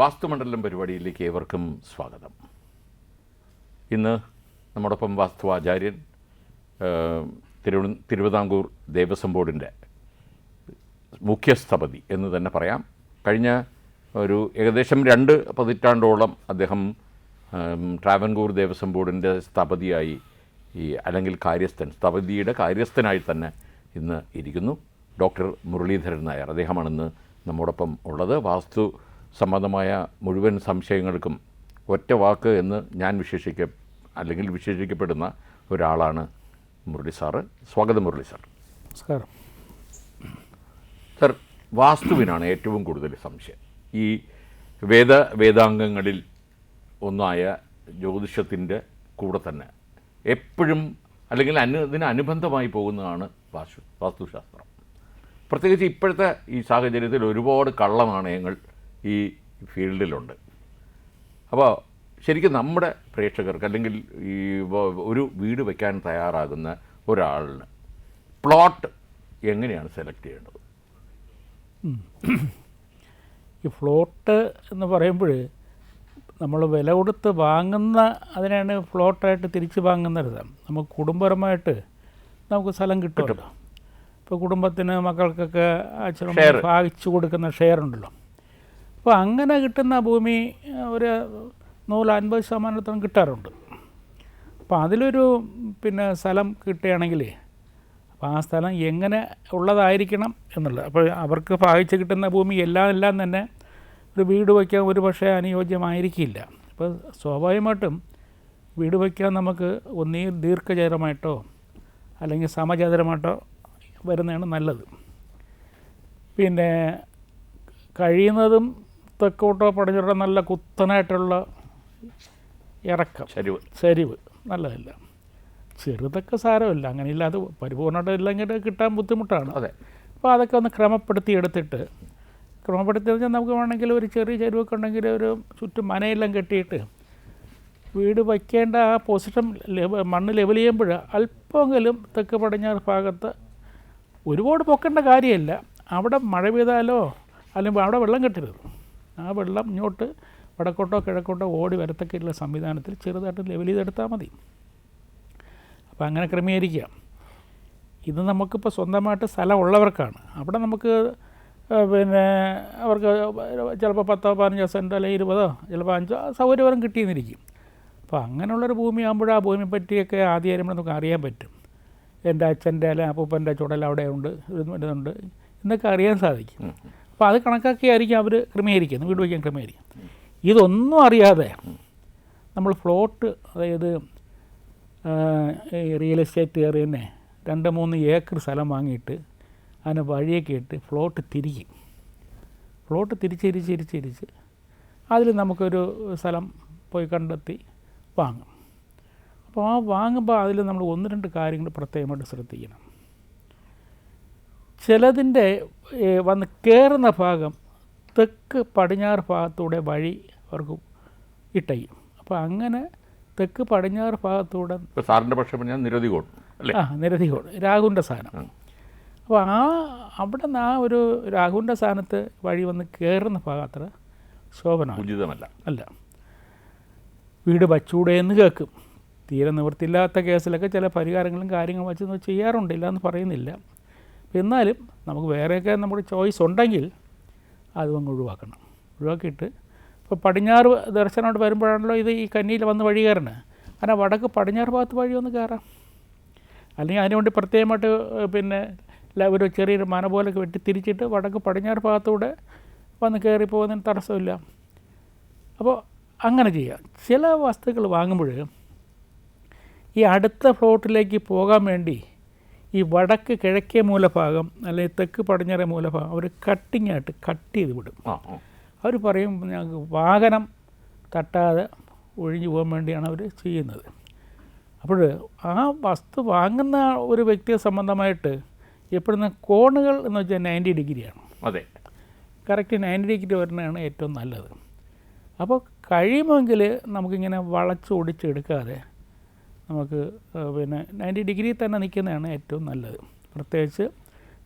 വാസ്തുമണ്ഡലം പരിപാടിയിലേക്ക് ഏവർക്കും സ്വാഗതം. ഇന്ന് നമ്മോടൊപ്പം വാസ്തുവാചാര്യൻ, തിരുവിതാംകൂർ ദേവസ്വം ബോർഡിൻ്റെ മുഖ്യസ്ഥപതി എന്ന് തന്നെ പറയാം. കഴിഞ്ഞ ഒരു ഏകദേശം 2 പതിറ്റാണ്ടോളം അദ്ദേഹം ട്രാവൻകൂർ ദേവസ്വം ബോർഡിൻ്റെ സ്ഥപതിയായി അല്ലെങ്കിൽ സ്ഥപതിയുടെ കാര്യസ്ഥനായി തന്നെ ഇന്ന് ഇരിക്കുന്നു. ഡോക്ടർ മുരളീധരൻ നായർ അദ്ദേഹമാണ് ഇന്ന് നമ്മോടൊപ്പം ഉള്ളത്. വാസ്തു സംബന്ധമായ മുഴുവൻ സംശയങ്ങൾക്കും ഒറ്റ വാക്ക് എന്ന് ഞാൻ വിശേഷിക്കപ്പെടുന്ന ഒരാളാണ് മുരളി സാറ്. സ്വാഗതം മുരളി സാർ. നമസ്കാരം സർ. വാസ്തുവിനാണ് ഏറ്റവും കൂടുതൽ സംശയം. ഈ വേദാംഗങ്ങളിൽ ഒന്നായ ജ്യോതിഷത്തിൻ്റെ കൂടെ തന്നെ എപ്പോഴും അല്ലെങ്കിൽ ഇതിന് അനുബന്ധമായി പോകുന്നതാണ് വാസ്തുശാസ്ത്രം. പ്രത്യേകിച്ച് ഇപ്പോഴത്തെ ഈ സാഹചര്യത്തിൽ ഒരുപാട് കള്ളനാണയങ്ങൾ ഈ ഫീൽഡിലുണ്ട്. അപ്പോൾ ശരിക്കും നമ്മുടെ പ്രേക്ഷകർക്ക് അല്ലെങ്കിൽ ഈ ഒരു വീട് വയ്ക്കാൻ തയ്യാറാകുന്ന ഒരാളിന് പ്ലോട്ട് എങ്ങനെയാണ് സെലക്ട് ചെയ്യേണ്ടത്? ഈ ഫ്ലോട്ട് എന്ന് പറയുമ്പോൾ നമ്മൾ വില കൊടുത്ത് വാങ്ങുന്ന അതിനാണ് ഫ്ലോട്ടായിട്ട് തിരിച്ച് വാങ്ങുന്നത്. നമുക്ക് കുടുംബപരമായിട്ട് നമുക്ക് സ്ഥലം കിട്ടുമല്ലോ. ഇപ്പോൾ കുടുംബത്തിന് മക്കൾക്കൊക്കെ അച്ഛനും ഭാഗിച്ചു കൊടുക്കുന്ന ഷെയർ ഉണ്ടല്ലോ. അപ്പോൾ അങ്ങനെ കിട്ടുന്ന ഭൂമി ഒരു 150% കിട്ടാറുണ്ട്. അപ്പോൾ അതിലൊരു സ്ഥലം കിട്ടുകയാണെങ്കിൽ അപ്പോൾ ആ സ്ഥലം എങ്ങനെ ഉള്ളതായിരിക്കണം എന്നുള്ളത്. അപ്പോൾ അവർക്ക് ഭാഗിച്ച് കിട്ടുന്ന ഭൂമി എല്ലാം തന്നെ ഒരു വീട് വയ്ക്കാൻ ഒരു പക്ഷേ അനുയോജ്യമായിരിക്കില്ല. അപ്പോൾ സ്വാഭാവികമായിട്ടും വീട് വയ്ക്കാൻ നമുക്ക് ഒന്നീ ദീർഘചതുരമായിട്ടോ അല്ലെങ്കിൽ സമചതുരമായിട്ടോ വരുന്നതാണ് നല്ലത്. പിന്നെ കഴിയുന്നതും തെക്കോട്ടോ പടിഞ്ഞാറോ നല്ല കുത്തനായിട്ടുള്ള ഇറക്കം, ചരിവ് നല്ലതല്ല. ചെറുതൊക്കെ സാരമില്ല, അങ്ങനെയില്ല. അത് പരിപൂർണ്ണമായിട്ട് ഇല്ലെങ്കിൽ കിട്ടാൻ ബുദ്ധിമുട്ടാണ്. അതെ. അപ്പോൾ അതൊക്കെ ഒന്ന് ക്രമപ്പെടുത്തി വെച്ചാൽ നമുക്ക് വേണമെങ്കിൽ ഒരു ചെറിയ ചരിവൊക്കെ ഉണ്ടെങ്കിൽ ഒരു ചുറ്റും മനയെല്ലാം കെട്ടിയിട്ട് വീട് വയ്ക്കേണ്ട ആ പൊസിഷൻ മണ്ണ് ലെവൽ ചെയ്യുമ്പോൾ അല്പമെങ്കിലും തെക്ക് പടിഞ്ഞാറ് ഭാഗത്ത് ഒരുപാട് പൊക്കേണ്ട കാര്യമില്ല. അവിടെ മഴ പെയ്താലോ അല്ലെങ്കിൽ അവിടെ വെള്ളം കെട്ടരുത്. ആ വെള്ളം ഇങ്ങോട്ട് വടക്കോട്ടോ കിഴക്കോട്ടോ ഓടി വരത്തക്കയുള്ള സംവിധാനത്തിൽ ചെറുതായിട്ട് ലെവൽ ചെയ്തെടുത്താൽ മതി. അപ്പോൾ അങ്ങനെ ക്രമീകരിക്കുക. ഇത് നമുക്കിപ്പോൾ സ്വന്തമായിട്ട് സ്ഥലം ഉള്ളവർക്കാണ്. അവിടെ നമുക്ക് അവർക്ക് ചിലപ്പോൾ 10-15 സെൻറ്റ് അല്ലെങ്കിൽ 20 ചിലപ്പോൾ 5 സൗകര്യപരം കിട്ടിയെന്നിരിക്കും. അപ്പോൾ അങ്ങനെയുള്ളൊരു ഭൂമിയാകുമ്പോൾ ആ ഭൂമിയെ പറ്റിയൊക്കെ ആദ്യം നമുക്ക് അറിയാൻ പറ്റും. എൻ്റെ അച്ഛൻ്റെ അല്ലെങ്കിൽ അപ്പൂപ്പൻ്റെ ചുടൽ അവിടെ ഉണ്ട്, ഇതുണ്ട് എന്നൊക്കെ അറിയാൻ സാധിക്കും. അപ്പോൾ അത് കണക്കാക്കിയായിരിക്കും അവർ ക്രമീകരിക്കുന്നത്, വീട് വയ്ക്കാൻ ക്രമീകരിക്കും. ഇതൊന്നും അറിയാതെ നമ്മൾ ഫ്ലോട്ട്, അതായത് റിയൽ എസ്റ്റേറ്റ് കയറി തന്നെ 2-3 ഏക്കർ സ്ഥലം വാങ്ങിയിട്ട് അതിന് വഴിയൊക്കെ ഇട്ട് ഫ്ലോട്ട് തിരിച്ച് അതിൽ നമുക്കൊരു സ്ഥലം പോയി കണ്ടെത്തി വാങ്ങും. അപ്പോൾ ആ വാങ്ങുമ്പോൾ അതിൽ നമ്മൾ 1-2 കാര്യങ്ങൾ പ്രത്യേകമായിട്ട് ശ്രദ്ധിക്കണം. ചിലതിൻ്റെ വന്ന് കയറുന്ന ഭാഗം തെക്ക് പടിഞ്ഞാറ് ഭാഗത്തൂടെ വഴി അവർക്ക് ഇട്ടയും. അപ്പോൾ അങ്ങനെ തെക്ക് പടിഞ്ഞാറ് ഭാഗത്തൂടെ സാറിൻ്റെ പക്ഷം നിരധികോട് രാഹുവിൻ്റെ സ്ഥാനം. അപ്പോൾ അവിടെ നിന്ന് ആ ഒരു രാഹുവിൻ്റെ സ്ഥാനത്ത് വഴി വന്ന് കയറുന്ന ഭാഗത്ര ശോഭനമല്ല. വീട് വച്ചൂടെ എന്ന് കേൾക്കും. തീരെ നിവൃത്തിയില്ലാത്ത കേസിലൊക്കെ ചില പരിഹാരങ്ങളും കാര്യങ്ങളും വെച്ച് ചെയ്യാറുണ്ടില്ല എന്ന് പറയുന്നില്ല. എന്നാലും നമുക്ക് വേറെയൊക്കെ നമ്മുടെ ചോയ്സ് ഉണ്ടെങ്കിൽ അതും ഒഴിവാക്കിയിട്ട് ഇപ്പോൾ പടിഞ്ഞാറ് ദർശനമായിട്ട് വരുമ്പോഴാണല്ലോ ഇത് ഈ കന്നിയിൽ വന്ന് വഴി കയറണേ. അങ്ങനെ വടക്ക് പടിഞ്ഞാറ് ഭാഗത്ത് വഴി ഒന്ന് കയറാം. അല്ലെങ്കിൽ അതിനുവേണ്ടി പ്രത്യേകമായിട്ട് ഒരു ചെറിയൊരു മന പോലൊക്കെ വെട്ടി തിരിച്ചിട്ട് വടക്ക് പടിഞ്ഞാറ് ഭാഗത്തൂടെ വന്ന് കയറി പോകുന്നതിന് തടസ്സമില്ല. അപ്പോൾ അങ്ങനെ ചെയ്യാം. ചില വസ്തുക്കൾ വാങ്ങുമ്പോൾ ഈ അടുത്ത ഫ്ലോട്ടിലേക്ക് പോകാൻ വേണ്ടി ഈ വടക്ക് കിഴക്കേ മൂലഭാഗം അല്ലെങ്കിൽ തെക്ക് പടിഞ്ഞാറേ മൂലഭാഗം അവർ കട്ട് ചെയ്ത് വിടും. അവർ പറയും ഞങ്ങൾക്ക് വാഹനം തട്ടാതെ ഒഴിഞ്ഞു പോകാൻ വേണ്ടിയാണ് അവർ ചെയ്യുന്നത്. അപ്പോൾ ആ വസ്തു വാങ്ങുന്ന ഒരു വ്യക്തിയെ സംബന്ധമായിട്ട് എപ്പോഴും കോണുകൾ എന്ന് വെച്ചാൽ 90 ഡിഗ്രിയാണ്. അതെ, കറക്റ്റ് 90 ഡിഗ്രി വരുന്നതാണ് ഏറ്റവും നല്ലത്. അപ്പോൾ കഴിയുമെങ്കിൽ നമുക്കിങ്ങനെ വളച്ചൊടിച്ചെടുക്കാതെ നമുക്ക് 90 ഡിഗ്രി തന്നെ നിൽക്കുന്നതാണ് ഏറ്റവും നല്ലത്. പ്രത്യേകിച്ച്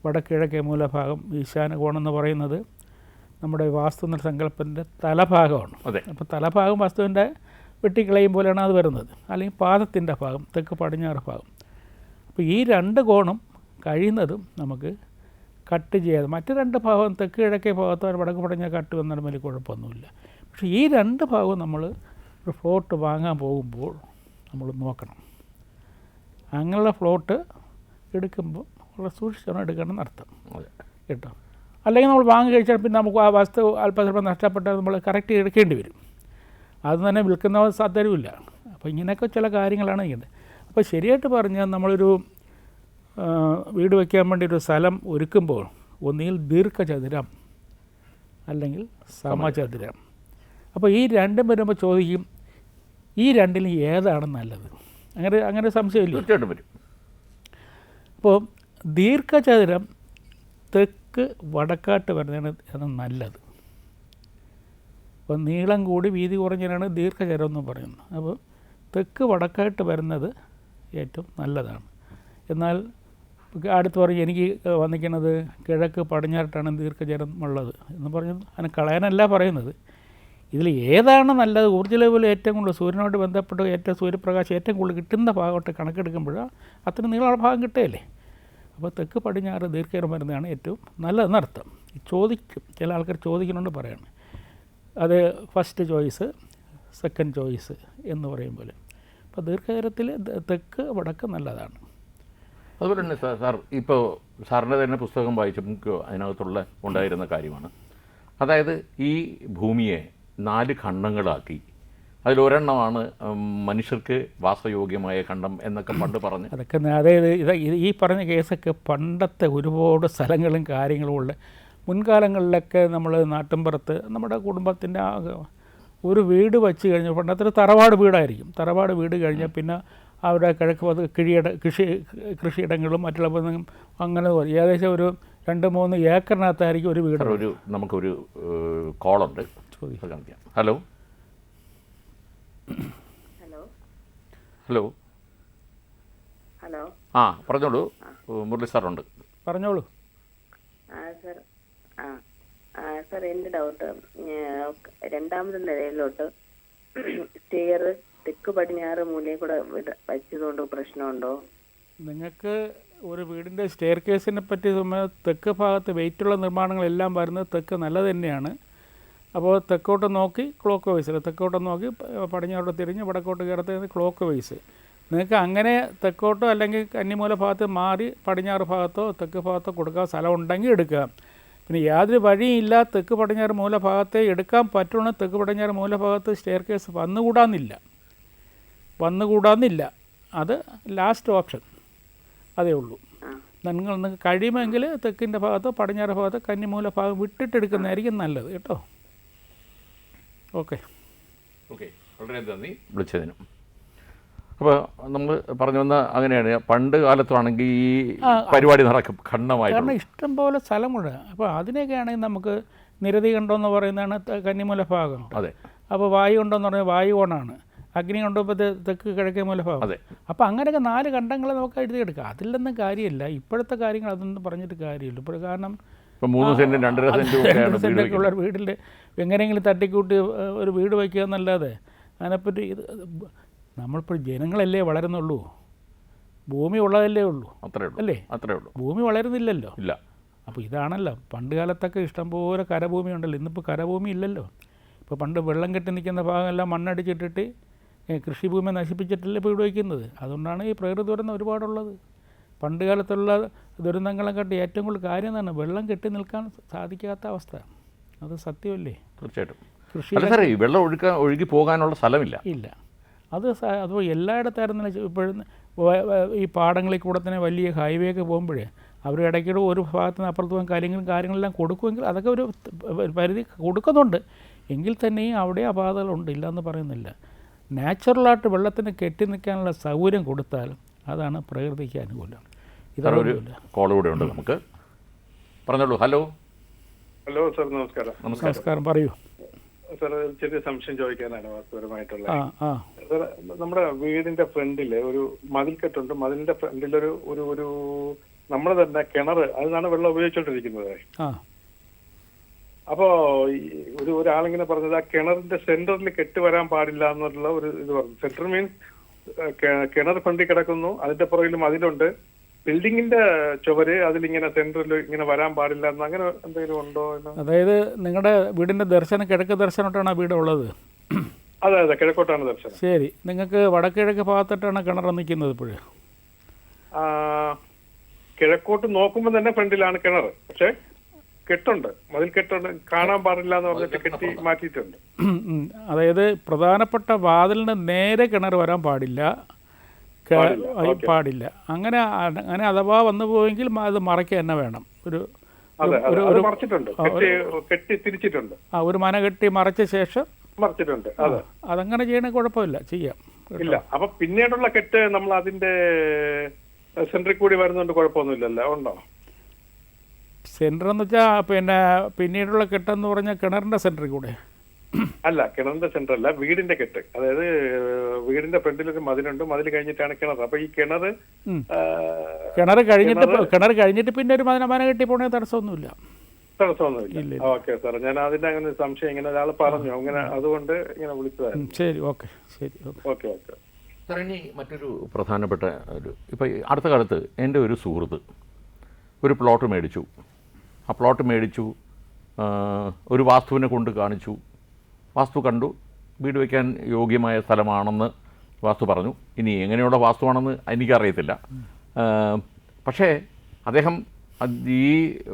വടക്കിഴക്കേ മൂലഭാഗം ഈശാന കോണമെന്ന് പറയുന്നത് നമ്മുടെ വാസ്തു എന്ന സങ്കല്പത്തിൻ്റെ തലഭാഗമാണ്. അതെ. അപ്പോൾ തലഭാഗം വസ്തുവിൻ്റെ വെട്ടിക്കളയും പോലെയാണ് അത് വരുന്നത്, അല്ലെങ്കിൽ പാദത്തിൻ്റെ ഭാഗം, തെക്ക് പടിഞ്ഞാറ് ഭാഗം. അപ്പോൾ ഈ രണ്ട് കോണും കഴിയുന്നതും നമുക്ക് കട്ട് ചെയ്യാതെ, മറ്റ് രണ്ട് ഭാഗം തെക്ക് കിഴക്കേ ഭാഗത്തോ വടക്ക് പടിഞ്ഞാറ് കട്ട് വന്നാൽ വലിയ കുഴപ്പമൊന്നുമില്ല. പക്ഷേ ഈ രണ്ട് ഭാഗവും നമ്മൾ ഒരു ഫ്ലോട്ട് വാങ്ങാൻ പോകുമ്പോൾ നമ്മൾ നോക്കണം. അങ്ങനെയുള്ള ഫ്ലോട്ട് എടുക്കുമ്പോൾ വളരെ സൂക്ഷിച്ചാണ് എടുക്കണം അർത്ഥം കേട്ടോ. അല്ലെങ്കിൽ നമ്മൾ വാങ്ങി കഴിച്ചാൽ പിന്നെ നമുക്ക് ആ വസ്തു അല്പസ്വല്പം നഷ്ടപ്പെട്ടാൽ നമ്മൾ കറക്റ്റ് എടുക്കേണ്ടി വരും. അത് തന്നെ വിൽക്കുന്നവർ തരുമില്ല. അപ്പോൾ ഇങ്ങനെയൊക്കെ ചില കാര്യങ്ങളാണ് ഇങ്ങനെ. അപ്പോൾ ശരിയായിട്ട് പറഞ്ഞാൽ നമ്മളൊരു വീട് വയ്ക്കാൻ വേണ്ടി ഒരു സ്ഥലം ഒരുക്കുമ്പോൾ ഒന്നുകിൽ ദീർഘചതുരം അല്ലെങ്കിൽ സമചതുരം. അപ്പോൾ ഈ രണ്ടും വരുമ്പോൾ ചോദിക്കും ഈ രണ്ടിലും ഏതാണ് നല്ലത്, അങ്ങനെ സംശയമില്ല. തീർച്ചയായിട്ടും വരും. അപ്പോൾ ദീർഘചതുരം തെക്ക് വടക്കാട്ട് വരുന്നതാണ് നല്ലത്. അപ്പോൾ നീളം കൂടി വീതി കുറഞ്ഞതിനാണ് ദീർഘചതുരം എന്ന് പറയുന്നത്. അപ്പോൾ തെക്ക് വടക്കാട്ട് വരുന്നത് ഏറ്റവും നല്ലതാണ്. എന്നാൽ അടുത്ത് പറഞ്ഞ് എനിക്ക് വന്നിരിക്കുന്നത് കിഴക്ക് പടിഞ്ഞാറായിട്ടാണ് ദീർഘചതുരം ഉള്ളത് എന്ന് പറഞ്ഞ് അതിനെ കളയാനല്ല പറയുന്നത്. ഇതിൽ ഏതാണ് നല്ലത്, ഊർജ്ജ ലെവൽ ഏറ്റവും കൂടുതൽ സൂര്യനോട് ബന്ധപ്പെട്ട് ഏറ്റവും സൂര്യപ്രകാശം ഏറ്റവും കൂടുതൽ കിട്ടുന്ന ഭാഗമായിട്ട് കണക്കെടുക്കുമ്പോഴാണ് അത്ര നീളമുള്ള ഭാഗം കിട്ടുകയല്ലേ. അപ്പോൾ തെക്ക് പടിഞ്ഞാറ് ദീർഘചതുരം വരുന്നതാണ് ഏറ്റവും നല്ലതെന്നർത്ഥം. ചോദിക്കും, ചില ആൾക്കാർ ചോദിക്കുന്നുണ്ട് പറയാണ് അത് ഫസ്റ്റ് ചോയ്സ് സെക്കൻഡ് ചോയ്സ് എന്ന് പറയുമ്പോൾ. അപ്പോൾ ദീർഘചതുരത്തിൽ തെക്ക് വടക്ക് നല്ലതാണ്. അതുപോലെ തന്നെ സാർ ഇപ്പോൾ സാറിൻ്റെ തന്നെ പുസ്തകം വായിച്ച് നമുക്ക് അതിനകത്തുള്ള ഉണ്ടായിരുന്ന കാര്യമാണ്. അതായത് ഈ ഭൂമിയെ 4 ഖണ്ഡങ്ങളാക്കി അതിലൊരെണ്ണമാണ് മനുഷ്യർക്ക് വാസയോഗ്യമായ ഖണ്ഡം എന്നൊക്കെ പണ്ട് പറഞ്ഞ് അതൊക്കെ അതായത് ഈ പറഞ്ഞ കേസൊക്കെ പണ്ടത്തെ ഒരുപാട് സ്ഥലങ്ങളും കാര്യങ്ങളും ഉള്ള മുൻകാലങ്ങളിലൊക്കെ നമ്മൾ നാട്ടിൻപുറത്ത് നമ്മുടെ കുടുംബത്തിൻ്റെ ഒരു വീട് വച്ച് കഴിഞ്ഞാൽ പണ്ടത്തെ തറവാട് വീടായിരിക്കും. തറവാട് വീട് കഴിഞ്ഞാൽ പിന്നെ അവിടെ കിഴക്ക് കൃഷിയിടങ്ങളും മറ്റുള്ള അങ്ങനെ ഏകദേശം ഒരു 2-3 ഏക്കറിനകത്തായിരിക്കും ഒരു വീട്. നമുക്കൊരു കോളുണ്ട്, ചോദിക്കാം. ഹലോ ഹലോ ഹലോ ആ പറഞ്ഞോളൂ, മുരളി സാറുണ്ട്, പറഞ്ഞോളൂ. സാർ എൻ്റെ ഡൗട്ട്, രണ്ടാമത്തെ നിലയിലോട്ട് സ്റ്റെയർ തെക്ക് പടിഞ്ഞാറ് മൂലയിൽ കൂടെ വച്ചതുകൊണ്ട് പ്രശ്നമുണ്ടോ? നിങ്ങൾക്ക് ഒരു വീടിൻ്റെ സ്റ്റെയർ കേസിനെ പറ്റി തെക്ക് ഭാഗത്ത് വെയിറ്റുള്ള നിർമ്മാണങ്ങളെല്ലാം വരുന്നത് തെക്ക് നല്ലത് തന്നെയാണ്. അപ്പോൾ തെക്കോട്ട് നോക്കി ക്ലോക്ക് വൈസിൽ, തെക്കോട്ട് നോക്കി പടിഞ്ഞാറോട്ട് തിരിഞ്ഞ് വടക്കോട്ട് കയറത്ത് ക്ലോക്ക് വൈസ്. നിങ്ങൾക്ക് അങ്ങനെ തെക്കോട്ടോ അല്ലെങ്കിൽ കന്നിമൂല ഭാഗത്ത് മാറി പടിഞ്ഞാറ് ഭാഗത്തോ തെക്ക് ഭാഗത്തോ കൊടുക്കാൻ സ്ഥലം ഉണ്ടെങ്കിൽ എടുക്കുക. പിന്നെ യാതൊരു വഴിയില്ല തെക്ക് പടിഞ്ഞാറ് മൂല ഭാഗത്തെ എടുക്കാൻ പറ്റുന്ന തെക്ക് പടിഞ്ഞാറ് മൂല ഭാഗത്ത് സ്റ്റെയർ കേസ് വന്നുകൂടാന്നില്ല. അത് ലാസ്റ്റ് ഓപ്ഷൻ അതേ ഉള്ളൂ. നിങ്ങൾക്ക് കഴിയുമെങ്കിൽ തെക്കിൻ്റെ ഭാഗത്തോ പടിഞ്ഞാറ് ഭാഗത്തോ കന്നിമൂല ഭാഗം വിട്ടിട്ടെടുക്കുന്നതായിരിക്കും നല്ലത് കേട്ടോ. ഓക്കെ വളരെ നന്ദി വിളിച്ചതിനും. അപ്പോൾ നമ്മൾ പറഞ്ഞു വന്ന അങ്ങനെയാണ്, പണ്ട് കാലത്താണെങ്കിൽ ഈ പരിപാടി നടക്കും ഖണ്ഡമായി, കാരണം ഇഷ്ടം പോലെ സ്ഥലമുണ്ട്. അപ്പോൾ അതിനൊക്കെ ആണെങ്കിൽ നമുക്ക് നിരതി കണ്ടോന്ന് പറയുന്നതാണ് കന്നിമൂല ഭാഗം. അതെ. അപ്പോൾ വായു ഉണ്ടോയെന്ന് പറഞ്ഞാൽ വായു കോണാണ്, അഗ്നി കൊണ്ടുമ്പോൾ തെക്ക് കിഴക്കേ മൂലഭാഗം. അതെ. അപ്പോൾ അങ്ങനെയൊക്കെ 4 ഖണ്ഡങ്ങൾ നമുക്ക് എഴുതിയെടുക്കാം. അതിലൊന്നും കാര്യമില്ല. ഇപ്പോഴത്തെ കാര്യങ്ങൾ അതൊന്നും പറഞ്ഞിട്ട് കാര്യമില്ല. ഇപ്പോൾ കാരണം 3 സെൻറ്റും 2.5 സെൻറ്റൊക്കെ ഉള്ള വീട്ടിൽ എങ്ങനെയെങ്കിലും തട്ടിക്കൂട്ടി ഒരു വീട് വയ്ക്കുക എന്നല്ലാതെ അതിനെപ്പറ്റി നമ്മളിപ്പോൾ ജനങ്ങളല്ലേ വളരുന്നുള്ളൂ, ഭൂമി ഉള്ളതല്ലേ ഉള്ളൂ, അല്ലേ? അത്രേ ഉള്ളൂ. ഭൂമി വളരുന്നില്ലല്ലോ. ഇല്ല. അപ്പോൾ ഇതാണല്ലോ, പണ്ട് കാലത്തൊക്കെ ഇഷ്ടംപോലെ കരഭൂമി ഉണ്ടല്ലോ, ഇന്നിപ്പോൾ കരഭൂമി ഇല്ലല്ലോ. ഇപ്പോൾ പണ്ട് വെള്ളം കെട്ടി നിൽക്കുന്ന ഭാഗമെല്ലാം മണ്ണടിച്ചിട്ടിട്ട് കൃഷിഭൂമി നശിപ്പിച്ചിട്ടല്ലേ വീട് വയ്ക്കുന്നത്. അതുകൊണ്ടാണ് ഈ പ്രകൃതി ദുരന്തം ഒരുപാടുള്ളത്. പണ്ട് കാലത്തുള്ള ദുരന്തങ്ങളെക്കാട്ടി ഏറ്റവും കൂടുതൽ കാര്യം എന്താണ്, വെള്ളം കെട്ടി നിൽക്കാൻ സാധിക്കാത്ത അവസ്ഥ. അത് സത്യമല്ലേ? തീർച്ചയായിട്ടും. കൃഷി വെള്ളം ഒഴുകി പോകാനുള്ള സ്ഥലമില്ല. ഇല്ല. അത് എല്ലായിടത്തായിരുന്നു. ഇപ്പോഴും ഈ പാടങ്ങളിൽ കൂടെ തന്നെ വലിയ ഹൈവേ ഒക്കെ പോകുമ്പോഴേ അവർ ഇടയ്ക്കിടെ ഒരു ഭാഗത്ത് നിന്ന് അപ്പുറത്ത് പോകാൻ കാര്യങ്ങളെല്ലാം കൊടുക്കുമെങ്കിൽ അതൊക്കെ ഒരു പരിധി കൊടുക്കുന്നുണ്ട്. എങ്കിൽ തന്നെയും അവിടെ അപാകതകളുണ്ട്, ഇല്ലയെന്ന് പറയുന്നില്ല. നാച്ചുറലായിട്ട് വെള്ളത്തിന് കെട്ടി നിൽക്കാനുള്ള സൗകര്യം കൊടുത്താൽ അതാണ് പ്രകൃതിക്ക് അനുകൂലം. ഇതൊരു കോൾ കൂടെ ഉണ്ട്, നമുക്ക് പറഞ്ഞോളൂ. ഹലോ സാർ, നമസ്കാരം. നമസ്കാരം, പറയൂ സാർ. ചെറിയ സംശയം ചോദിക്കാനാണ് വാസ്തുപരമായിട്ടുള്ള. സാർ, നമ്മുടെ വീടിന്റെ ഫ്രണ്ടില് ഒരു മതിൽക്കെട്ടുണ്ട്. മതിലിന്റെ ഫ്രണ്ടിലൊരു ഒരു ഒരു നമ്മൾ തന്നെ കിണർ, അതിനാണ് വെള്ളം ഉപയോഗിച്ചോണ്ടിരിക്കുന്നത്. അപ്പോ ഒരാളിങ്ങനെ പറഞ്ഞത് ആ കിണറിന്റെ സെന്ററിൽ കെട്ട് വരാൻ പാടില്ല എന്നുള്ള ഒരു ഇത് പറഞ്ഞു. സെന്റർ മീൻസ് കിണർ ഫ്രണ്ടിൽ കിടക്കുന്നു, അതിന്റെ പുറകിലും അതിലുണ്ട്, ബിൽഡിങ്ങിന്റെ ചുവര് അതിലിങ്ങനെ സെന്ററിൽ ഇങ്ങനെ വരാൻ പാടില്ല എന്ന് അങ്ങനെ എന്തെങ്കിലും ഉണ്ടോ എന്ന്? അതായത് നിങ്ങളുടെ വീടിൻ്റെ ദർശനം കിഴക്ക് ദർശനമായിട്ടാണ് ആ വീട് ഉള്ളത്? അതെ അതെ, കിഴക്കോട്ടാണ് ദർശനം. ശരി. നിങ്ങൾക്ക് വടക്കിഴക്ക് ഭാഗത്തോട്ടാണ് കിണർ നിൽക്കുന്നത് ഇപ്പോഴും? കിഴക്കോട്ട് നോക്കുമ്പോൾ തന്നെ ഫ്രണ്ടിലാണ് കിണർ, പക്ഷെ കെട്ടുണ്ട്, മതിൽ കെട്ടുണ്ട്, കാണാൻ പാടില്ല എന്ന് പറഞ്ഞിട്ട് കെട്ടി മാറ്റിയിട്ടുണ്ട്. അതായത് പ്രധാനപ്പെട്ട വാതിലിന് നേരെ കിണർ വരാൻ പാടില്ല, പാടില്ല. അങ്ങനെ അങ്ങനെ അഥവാ വന്നു പോയെങ്കിൽ അത് മറയ്ക്കുക തന്നെ വേണം. കെട്ടി തിരിച്ചിട്ടുണ്ട്. ഒരു മന കെട്ടി മറച്ച ശേഷം മറച്ചിട്ടുണ്ട്. അതെ, അതങ്ങനെ ചെയ്യണ കുഴപ്പമില്ല, ചെയ്യാം. ഇല്ല, അപ്പൊ പിന്നീടുള്ള കെട്ട് നമ്മൾ അതിന്റെ സെന്ററിൽ കൂടി വരുന്നുണ്ട്, കുഴപ്പമൊന്നുമില്ലല്ലോ, ഉണ്ടോ? സെന്റർ എന്ന് വെച്ചാൽ പിന്നീടുള്ള കെട്ടെന്ന് പറഞ്ഞാൽ കിണറിന്റെ സെന്ററിൽ കൂടെ അല്ല, കിണറിന്റെ സെന്റർ അല്ല, വീടിന്റെ കെട്ട്. അതായത് വീടിന്റെ ഫ്രണ്ടിലൊരു മതിലുണ്ട്, മതിൽ കഴിഞ്ഞിട്ടാണ് കിണർ. അപ്പൊ ഈ കിണർ കഴിഞ്ഞിട്ട് പിന്നെ ഒരു മന കെട്ടി പോണേ തടസ്സമൊന്നുമില്ല. ഓക്കെ സാർ, ഞാൻ അതിന്റെ അങ്ങനെ സംശയം ഇങ്ങനെ ഒരാൾ പറഞ്ഞു, അങ്ങനെ അതുകൊണ്ട് ഇങ്ങനെ വിളിച്ചതായിരുന്നു. ശരി, ഓക്കെ, ശരി, ഓക്കെ ഓക്കെ. സാർ, ഇനി മറ്റൊരു പ്രധാനപ്പെട്ട ഇപ്പം അടുത്ത കാലത്ത് എൻ്റെ ഒരു സുഹൃത്ത് ഒരു പ്ലോട്ട് മേടിച്ചു. ആ പ്ലോട്ട് മേടിച്ചു, ഒരു വാസ്തുവിനെ കൊണ്ട് കാണിച്ചു. വാസ്തു കണ്ടു, വീട് വയ്ക്കാൻ യോഗ്യമായ സ്ഥലമാണെന്ന് വാസ്തു പറഞ്ഞു. ഇനി എങ്ങനെയുള്ള വാസ്തുവാണെന്ന് എനിക്കറിയത്തില്ല. പക്ഷേ അദ്ദേഹം ഈ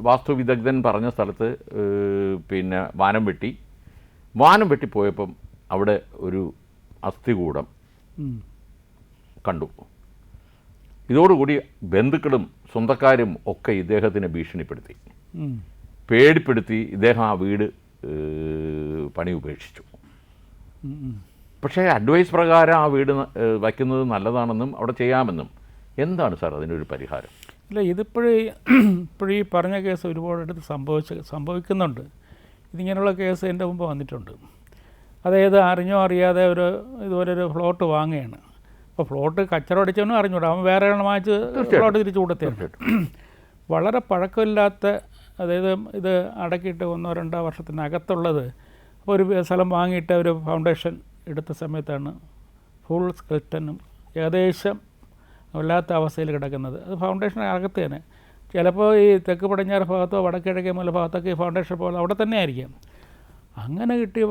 വാസ്തു വിദഗ്ധൻ പറഞ്ഞ സ്ഥലത്ത് വാനം വെട്ടിപ്പോയപ്പം അവിടെ ഒരു അസ്ഥികൂടം കണ്ടു. ഇതോടുകൂടി ബന്ധുക്കളും സ്വന്തക്കാരും ഒക്കെ ഇദ്ദേഹത്തിനെ ഭീഷണിപ്പെടുത്തി, പേടിപ്പെടുത്തി. ഇദ്ദേഹം ആ വീട് പണി ഉപേക്ഷിച്ചു. പക്ഷേ അഡ്വൈസ് പ്രകാരം ആ വീട് വയ്ക്കുന്നത് നല്ലതാണെന്നും അവിടെ ചെയ്യാമെന്നും. എന്താണ് സാർ അതിനൊരു പരിഹാരം? ഇല്ല, ഇപ്പോഴീ പറഞ്ഞ കേസ് ഒരുപാടെടുത്ത് സംഭവിക്കുന്നുണ്ട്. ഇതിങ്ങനെയുള്ള കേസ് എൻ്റെ മുമ്പ് വന്നിട്ടുണ്ട്. അതായത് അറിഞ്ഞോ അറിയാതെ ഇതുപോലൊരു ഫ്ലോട്ട് വാങ്ങുകയാണ്. അപ്പോൾ ഫ്ലോട്ട് കച്ചവടച്ചവനും അറിഞ്ഞൂടാ, അവൻ വേറെ വാങ്ങിച്ച് ഫ്ലോട്ട് തിരിച്ചു കൊടുത്തേ. വളരെ പഴക്കമില്ലാത്ത, അതായത് ഇത് അടക്കിയിട്ട് 1-2 വർഷത്തിനകത്തുള്ളത്. അപ്പോൾ ഒരു സ്ഥലം വാങ്ങിയിട്ട് ഒരു ഫൗണ്ടേഷൻ എടുത്ത സമയത്താണ് ഫുൾ സ്കെൽറ്റനും ഏകദേശം വല്ലാത്ത അവസ്ഥയിൽ കിടക്കുന്നത്. അത് ഫൗണ്ടേഷൻ അകത്ത് തന്നെ. ചിലപ്പോൾ ഈ തെക്ക് പടിഞ്ഞാറ് ഭാഗത്തോ വടക്കിഴക്കേ മൂല ഭാഗത്തൊക്കെ ഈ ഫൗണ്ടേഷൻ പോലെ അവിടെ തന്നെ ആയിരിക്കും. അങ്ങനെ കിട്ടിയ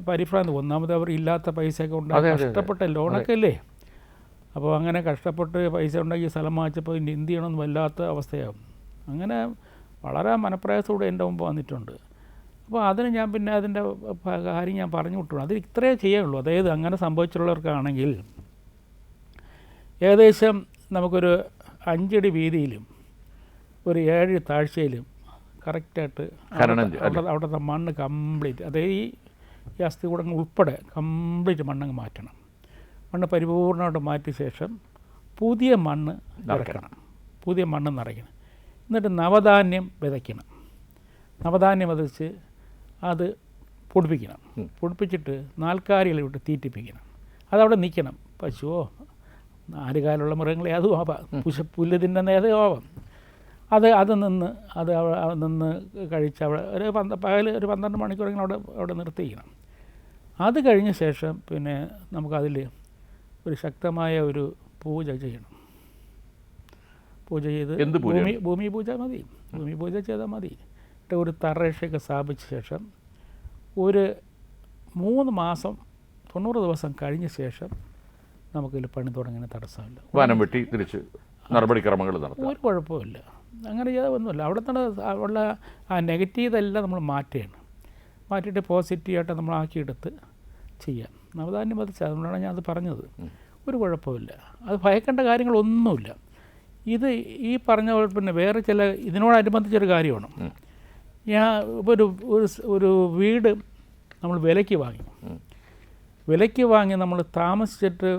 പരിഭ്രാന്തി. ഒന്നാമത് അവർ ഇല്ലാത്ത പൈസയൊക്കെ ഉണ്ടാക്കി കഷ്ടപ്പെട്ട ലോണൊക്കെ അല്ലേ. അപ്പോൾ അങ്ങനെ കഷ്ടപ്പെട്ട് പൈസ ഉണ്ടാക്കി സ്ഥലം വാങ്ങിച്ചപ്പോൾ ഇനി എന്ത് ചെയ്യണമെന്ന് വല്ലാത്ത അവസ്ഥയാകും. അങ്ങനെ വളരെ മനപ്രയാസത്തോടെ എൻ്റെ മുമ്പ് വന്നിട്ടുണ്ട്. അപ്പോൾ അതിന് ഞാൻ പിന്നെ അതിൻ്റെ കാര്യം ഞാൻ പറഞ്ഞു വിട്ടു. അതിൽ ഇത്രയേ ചെയ്യുള്ളൂ. അതായത് അങ്ങനെ സംഭവിച്ചിട്ടുള്ളവർക്കാണെങ്കിൽ ഏകദേശം നമുക്കൊരു 5 അടി വീതിയിലും ഒരു 7 താഴ്ചയിലും കറക്റ്റായിട്ട് അവിടുത്തെ മണ്ണ് കംപ്ലീറ്റ്, അതായത് ഈ അസ്ഥികൂടങ്ങൾ ഉൾപ്പെടെ കംപ്ലീറ്റ് മണ്ണങ്ങ് മാറ്റണം. മണ്ണ് പരിപൂർണമായിട്ട് മാറ്റിയ ശേഷം പുതിയ മണ്ണ് നിറയ്ക്കണം. എന്നിട്ട് നവധാന്യം വിതയ്ക്കണം. നവധാന്യം വിതച്ച് അത് പൊടിപ്പിക്കണം. പൊടിപ്പിച്ചിട്ട് നാൽക്കാലികൾ വിട്ട് തീറ്റിപ്പിക്കണം. അതവിടെ നിൽക്കണം. പശുവോ 4 കാലുള്ള മൃഗങ്ങളെ അതും ആവാം, പുല്ല് തിന്നുന്ന ഏതോ ആവാം. അത് നിന്ന് കഴിച്ച് അവിടെ പകൽ ഒരു 12 മണിക്കൂറെങ്കിലും അവിടെ നിർത്തിക്കണം. അത് കഴിഞ്ഞ ശേഷം പിന്നെ നമുക്കതിൽ ഒരു ശക്തമായ ഒരു പൂജ ചെയ്യണം. പൂജ ചെയ്ത് ഭൂമി പൂജ മതി. ഭൂമി പൂജ ചെയ്താൽ മതി. എന്നിട്ട് ഒരു തറേഷയൊക്കെ സ്ഥാപിച്ച ശേഷം ഒരു 3 മാസം 90 ദിവസം കഴിഞ്ഞ ശേഷം നമുക്കിതിൽ പണി തുടങ്ങുന്ന തടസ്സമില്ല. വനം വെട്ടി തിരിച്ച് നടപടിക്രമങ്ങൾ നടത്തും, ഒരു കുഴപ്പമില്ല. അങ്ങനെ ചെയ്താൽ ഒന്നുമില്ല. അവിടെ തന്നെ ഉള്ള ആ നെഗറ്റീവെല്ലാം നമ്മൾ മാറ്റിയിട്ട് പോസിറ്റീവായിട്ട് നമ്മൾ ആക്കിയെടുത്ത് ചെയ്യാം. നവധാന്യം പതിച്ച്, അതുകൊണ്ടാണ് ഞാൻ അത് പറഞ്ഞത്. ഒരു കുഴപ്പമില്ല, അത് ഭയക്കേണ്ട കാര്യങ്ങളൊന്നുമില്ല. ഇത് ഈ പറഞ്ഞ പോലെ പിന്നെ വേറെ ചില ഇതിനോടനുബന്ധിച്ചൊരു കാര്യമാണ്. ഞാൻ ഇപ്പോൾ ഒരു വീട് നമ്മൾ വിലയ്ക്ക് വാങ്ങി നമ്മൾ താമസിച്ചിട്ട്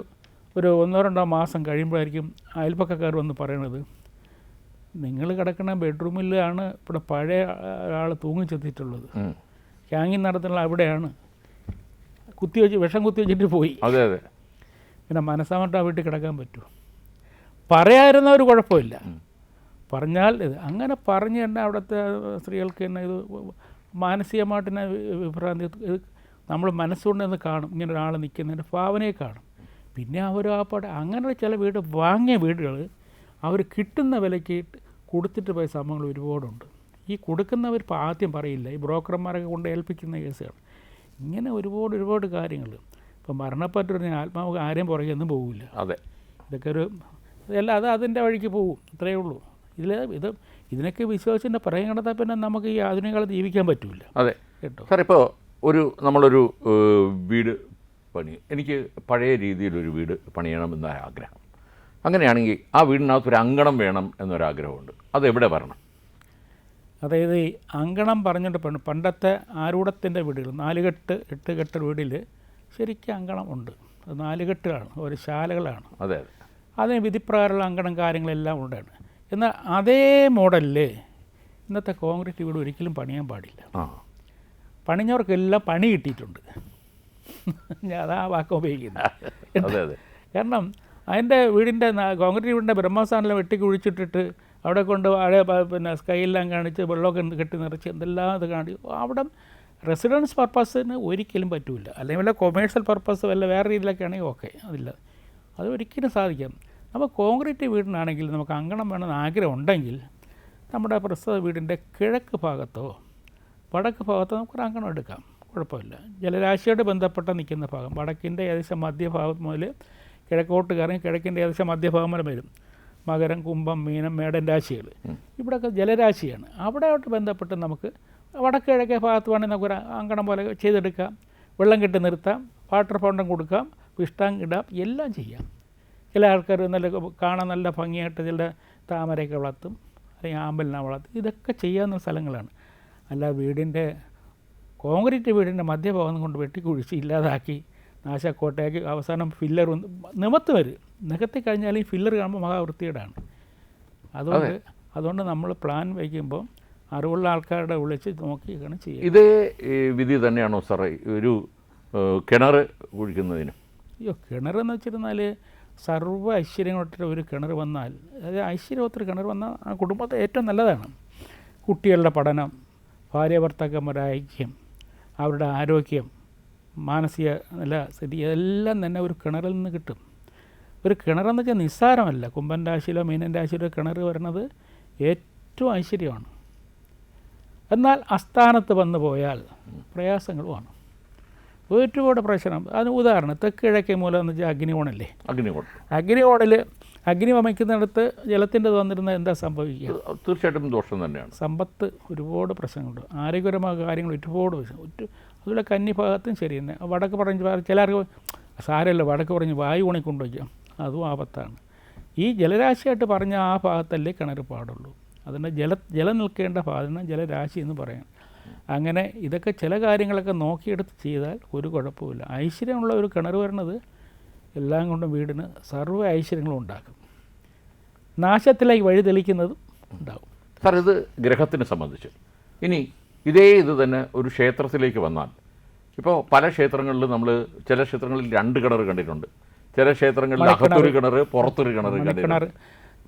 ഒരു 1-2 മാസം കഴിയുമ്പോഴായിരിക്കും അയൽപ്പക്കക്കാർ വന്ന് പറയണത്, നിങ്ങൾ കിടക്കുന്ന ബെഡ്റൂമിലാണ് ഇവിടെ പഴയ ആൾ തൂങ്ങിച്ചെത്തിയിട്ടുള്ളത്, ഹാങ്ങിങ് നടത്തുന്ന അവിടെയാണ്, വിഷം കുത്തി വെച്ചിട്ട് പോയി. അതെ അതെ. പിന്നെ മനസ്സാമട്ട് ആ വീട്ടിൽ കിടക്കാൻ പറ്റുമോ? പറയാതിരുന്ന ഒരു കുഴപ്പമില്ല. പറഞ്ഞാൽ ഇത് അങ്ങനെ പറഞ്ഞ് തന്നെ അവിടുത്തെ സ്ത്രീകൾക്ക് തന്നെ ഇത് മാനസികമായിട്ട് തന്നെ വിഭ്രാന്തി, നമ്മൾ മനസ്സുകൊണ്ടെന്ന് കാണും ഇങ്ങനെ ഒരാൾ നിൽക്കുന്നതിൻ്റെ ഭാവനയെ കാണും. പിന്നെ അവർ ആ പാടെ അങ്ങനെ ചില വീട് വാങ്ങിയ വീടുകൾ അവർ കിട്ടുന്ന വിലയ്ക്ക് കൊടുത്തിട്ട് പോയ സംഭവങ്ങൾ ഒരുപാടുണ്ട്. ഈ കൊടുക്കുന്നവർ ഇപ്പോൾ ആദ്യം പറയില്ല, ഈ ബ്രോക്കർമാരൊക്കെ കൊണ്ട് ഏൽപ്പിക്കുന്ന കേസുകൾ. ഇങ്ങനെ ഒരുപാട് കാര്യങ്ങൾ. ഇപ്പം മരണപ്പെട്ടൊരു ആത്മാവ് ആരെയും പുറകെയൊന്നും പോകില്ല. അതെ, ഇതൊക്കെ ഒരു ഇതെല്ലാം അതിൻ്റെ വഴിക്ക് പോകും, അത്രയേ ഉള്ളൂ. ഇതിനൊക്കെ വിശ്വാസത്തിൻ്റെ പറയാൻ കിടന്നാൽ പിന്നെ നമുക്ക് ഈ ആധുനിക കാലത്ത് ജീവിക്കാൻ പറ്റില്ല. അതെ കേട്ടോ സാർ. ഇപ്പോൾ നമ്മളൊരു വീട് എനിക്ക് പഴയ രീതിയിലൊരു വീട് പണിയണമെന്ന ആഗ്രഹം. അങ്ങനെയാണെങ്കിൽ ആ വീടിനകത്തൊരു അങ്കണം വേണം എന്നൊരാഗ്രഹമുണ്ട്. അതെവിടെ വരണം? അതായത് ഈ അങ്കണം പറഞ്ഞിട്ട് പണ്ടത്തെ ആരൂഢത്തിൻ്റെ വീടുകൾ 4 കെട്ട് 8 കെട്ട് വീടിൽ ശരിക്കും അങ്കണം ഉണ്ട്. അത് 4 കെട്ടുകളാണ്, ഒരു ശാലകളാണ്. അതെ, അതിന് വിധിപ്രകാരമുള്ള അങ്കണം കാര്യങ്ങളെല്ലാം ഉണ്ടാണ്. എന്നാൽ അതേ മോഡലിൽ ഇന്നത്തെ കോൺക്രീറ്റ് വീട് ഒരിക്കലും പണിയാൻ പാടില്ല. പണിഞ്ഞവർക്കെല്ലാം പണി കിട്ടിയിട്ടുണ്ട്. ഞാൻ അതാ വാക്ക് ഉപയോഗിക്കുന്നത്. കാരണം അതിൻ്റെ വീടിൻ്റെ കോൺക്രീറ്റ് വീടിൻ്റെ ബ്രഹ്മസ്ഥാനെല്ലാം വെട്ടി കുഴിച്ചിട്ടിട്ട് അവിടെ കൊണ്ട് പിന്നെ സ്കൈയെല്ലാം കാണിച്ച് വെള്ളമൊക്കെ കെട്ടി നിറച്ച് എന്തെല്ലാം ഇത് കാണിച്ചു. അവിടെ റെസിഡൻസ് പർപ്പസിന് ഒരിക്കലും പറ്റില്ല. അല്ലെങ്കിൽ വല്ല കൊമേഴ്ഷ്യൽ പർപ്പസ് വല്ല വേറെ രീതിയിലൊക്കെ ആണെങ്കിൽ ഓക്കെ, അതില്ല. അത് ഒരിക്കലും സാധിക്കാം. അപ്പോൾ കോൺക്രീറ്റ് വീടിനാണെങ്കിൽ നമുക്ക് അങ്കണം വേണമെന്ന് ആഗ്രഹം ഉണ്ടെങ്കിൽ നമ്മുടെ പ്രസ്തുത വീടിൻ്റെ കിഴക്ക് ഭാഗത്തോ വടക്ക് ഭാഗത്തോ നമുക്കൊരു അങ്കണം എടുക്കാം, കുഴപ്പമില്ല. ജലരാശിയോട് ബന്ധപ്പെട്ട നിൽക്കുന്ന ഭാഗം വടക്കിൻ്റെ ഏകദേശം മധ്യഭാഗം മുതൽ കിഴക്കോട്ട് കയറി കിഴക്കിൻ്റെ ഏകദേശം മധ്യഭാഗം വരെ വരും. മകരം, കുംഭം, മീനം, മേടൻ രാശികൾ ഇവിടെയൊക്കെ ജലരാശിയാണ്. അവിടെയോട്ട് ബന്ധപ്പെട്ട് നമുക്ക് വടക്ക് കിഴക്കേ ഭാഗത്ത് വേണമെങ്കിൽ നമുക്കൊരു അങ്കണം പോലെ ചെയ്തെടുക്കാം. വെള്ളം കെട്ടി നിർത്താം, വാട്ടർ ഫൗണ്ടൻ കൊടുക്കാം, വിഷ്ടാങ് ഇടാം, എല്ലാം ചെയ്യാം. ചില ആൾക്കാർ നല്ല കാണാൻ നല്ല ഭംഗിയായിട്ട് ചില താമരയൊക്കെ വളർത്തും, അല്ലെങ്കിൽ ആമ്പലിനെ വളർത്തും. ഇതൊക്കെ ചെയ്യാവുന്ന സ്ഥലങ്ങളാണ്. അല്ല വീടിൻ്റെ കോൺക്രീറ്റ് വീടിൻ്റെ മധ്യഭാഗം കൊണ്ട് വെട്ടിക്കുഴിച്ച് ഇല്ലാതാക്കി നാശക്കോട്ടയാക്കി അവസാനം ഫില്ലർ നിമത്ത് വരും. നികത്തി കഴിഞ്ഞാൽ ഈ ഫില്ലർ കാണുമ്പോൾ മഹാവൃത്തികേടാണ്. അതുകൊണ്ട് നമ്മൾ പ്ലാൻ വയ്ക്കുമ്പോൾ അറിവുള്ള ആൾക്കാരുടെ വിളിച്ച് നോക്കിയാണ് ചെയ്യുക. ഇതേ വിധി തന്നെയാണോ സാറേ ഒരു കിണർ കുഴിക്കുന്നതിന്? അയ്യോ, കിണറെന്ന് വെച്ചിരുന്നാൽ സർവ്വ ഐശ്വര്യങ്ങളൊട്ട് ഒരു കിണർ വന്നാൽ, അതായത് ഐശ്വര്യത്തൊരു കിണർ വന്നാൽ ആ കുടുംബത്തെ ഏറ്റവും നല്ലതാണ്. കുട്ടികളുടെ പഠനം, ഭാര്യ ഭർത്താക്കന്മാരുടെ ഐക്യം, അവരുടെ ആരോഗ്യം, മാനസിക നില, സ്ഥിതി, ഇതെല്ലാം തന്നെ ഒരു കിണറിൽ നിന്ന് കിട്ടും. ഒരു കിണറെന്ന് വെച്ചാൽ നിസ്സാരമല്ല. കുംഭൻ രാശിയിലോ മീനൻ രാശിയിലോ കിണർ വരുന്നത് ഏറ്റവും ഐശ്വര്യമാണ്. എന്നാൽ അസ്ഥാനത്ത് വന്നു പോയാൽ പ്രയാസങ്ങളുമാണ്, ഒരുപാട് പ്രശ്നം. അതിന് ഉദാഹരണം തെക്ക് കിഴക്കേ മൂലം എന്ന് വെച്ചാൽ അഗ്നികോണല്ലേ. അഗ്നികോണിൽ അഗ്നി വമിക്കുന്നിടത്ത് ജലത്തിൻ്റെ വന്നിരുന്ന എന്താ സംഭവിക്കുക? തീർച്ചയായിട്ടും ദോഷം തന്നെയാണ്. സമ്പത്ത് ഒരുപാട് പ്രശ്നങ്ങളുണ്ട്, ആരോഗ്യപരമായ കാര്യങ്ങൾ ഒരുപാട് പ്രശ്നം. അതുപോലെ കന്നിഭാഗത്തും ശരി തന്നെ. വടക്ക് പറഞ്ഞ് ചിലർക്ക് സാരമല്ല, വടക്ക് പറഞ്ഞ് വായു ഊണി കൊണ്ടുവയ്ക്കാം, അതും ആപത്താണ്. ഈ ജലരാശിയായിട്ട് പറഞ്ഞ ആ ഭാഗത്തല്ലേ കിണർ പാടുള്ളൂ. അതിന് ജലം നിൽക്കേണ്ട ഭാഗത്തിന് ജലരാശി എന്ന് പറയാം. അങ്ങനെ ഇതൊക്കെ ചില കാര്യങ്ങളൊക്കെ നോക്കിയെടുത്ത് ചെയ്താൽ ഒരു കുഴപ്പമില്ല. ഐശ്വര്യമുള്ള ഒരു കിണർ വരുന്നത് എല്ലാം കൊണ്ടും വീടിന് സർവ്വ ഐശ്വര്യങ്ങളും ഉണ്ടാക്കും. നാശത്തിലേക്ക് വഴി തെളിക്കുന്നതും ഉണ്ടാവും. സാർ, ഇത് ഗ്രഹത്തിനെ സംബന്ധിച്ച് ഇനി ഇത് തന്നെ ഒരു ക്ഷേത്രത്തിലേക്ക് വന്നാൽ, ഇപ്പോൾ പല ക്ഷേത്രങ്ങളിലും നമ്മൾ ചില ക്ഷേത്രങ്ങളിൽ 2 കിണർ കണ്ടിട്ടുണ്ട്, ചില ക്ഷേത്രങ്ങളിൽ അകത്തൊരു കിണർ പുറത്തൊരു കിണർ കണ്ടിട്ടുണ്ട്.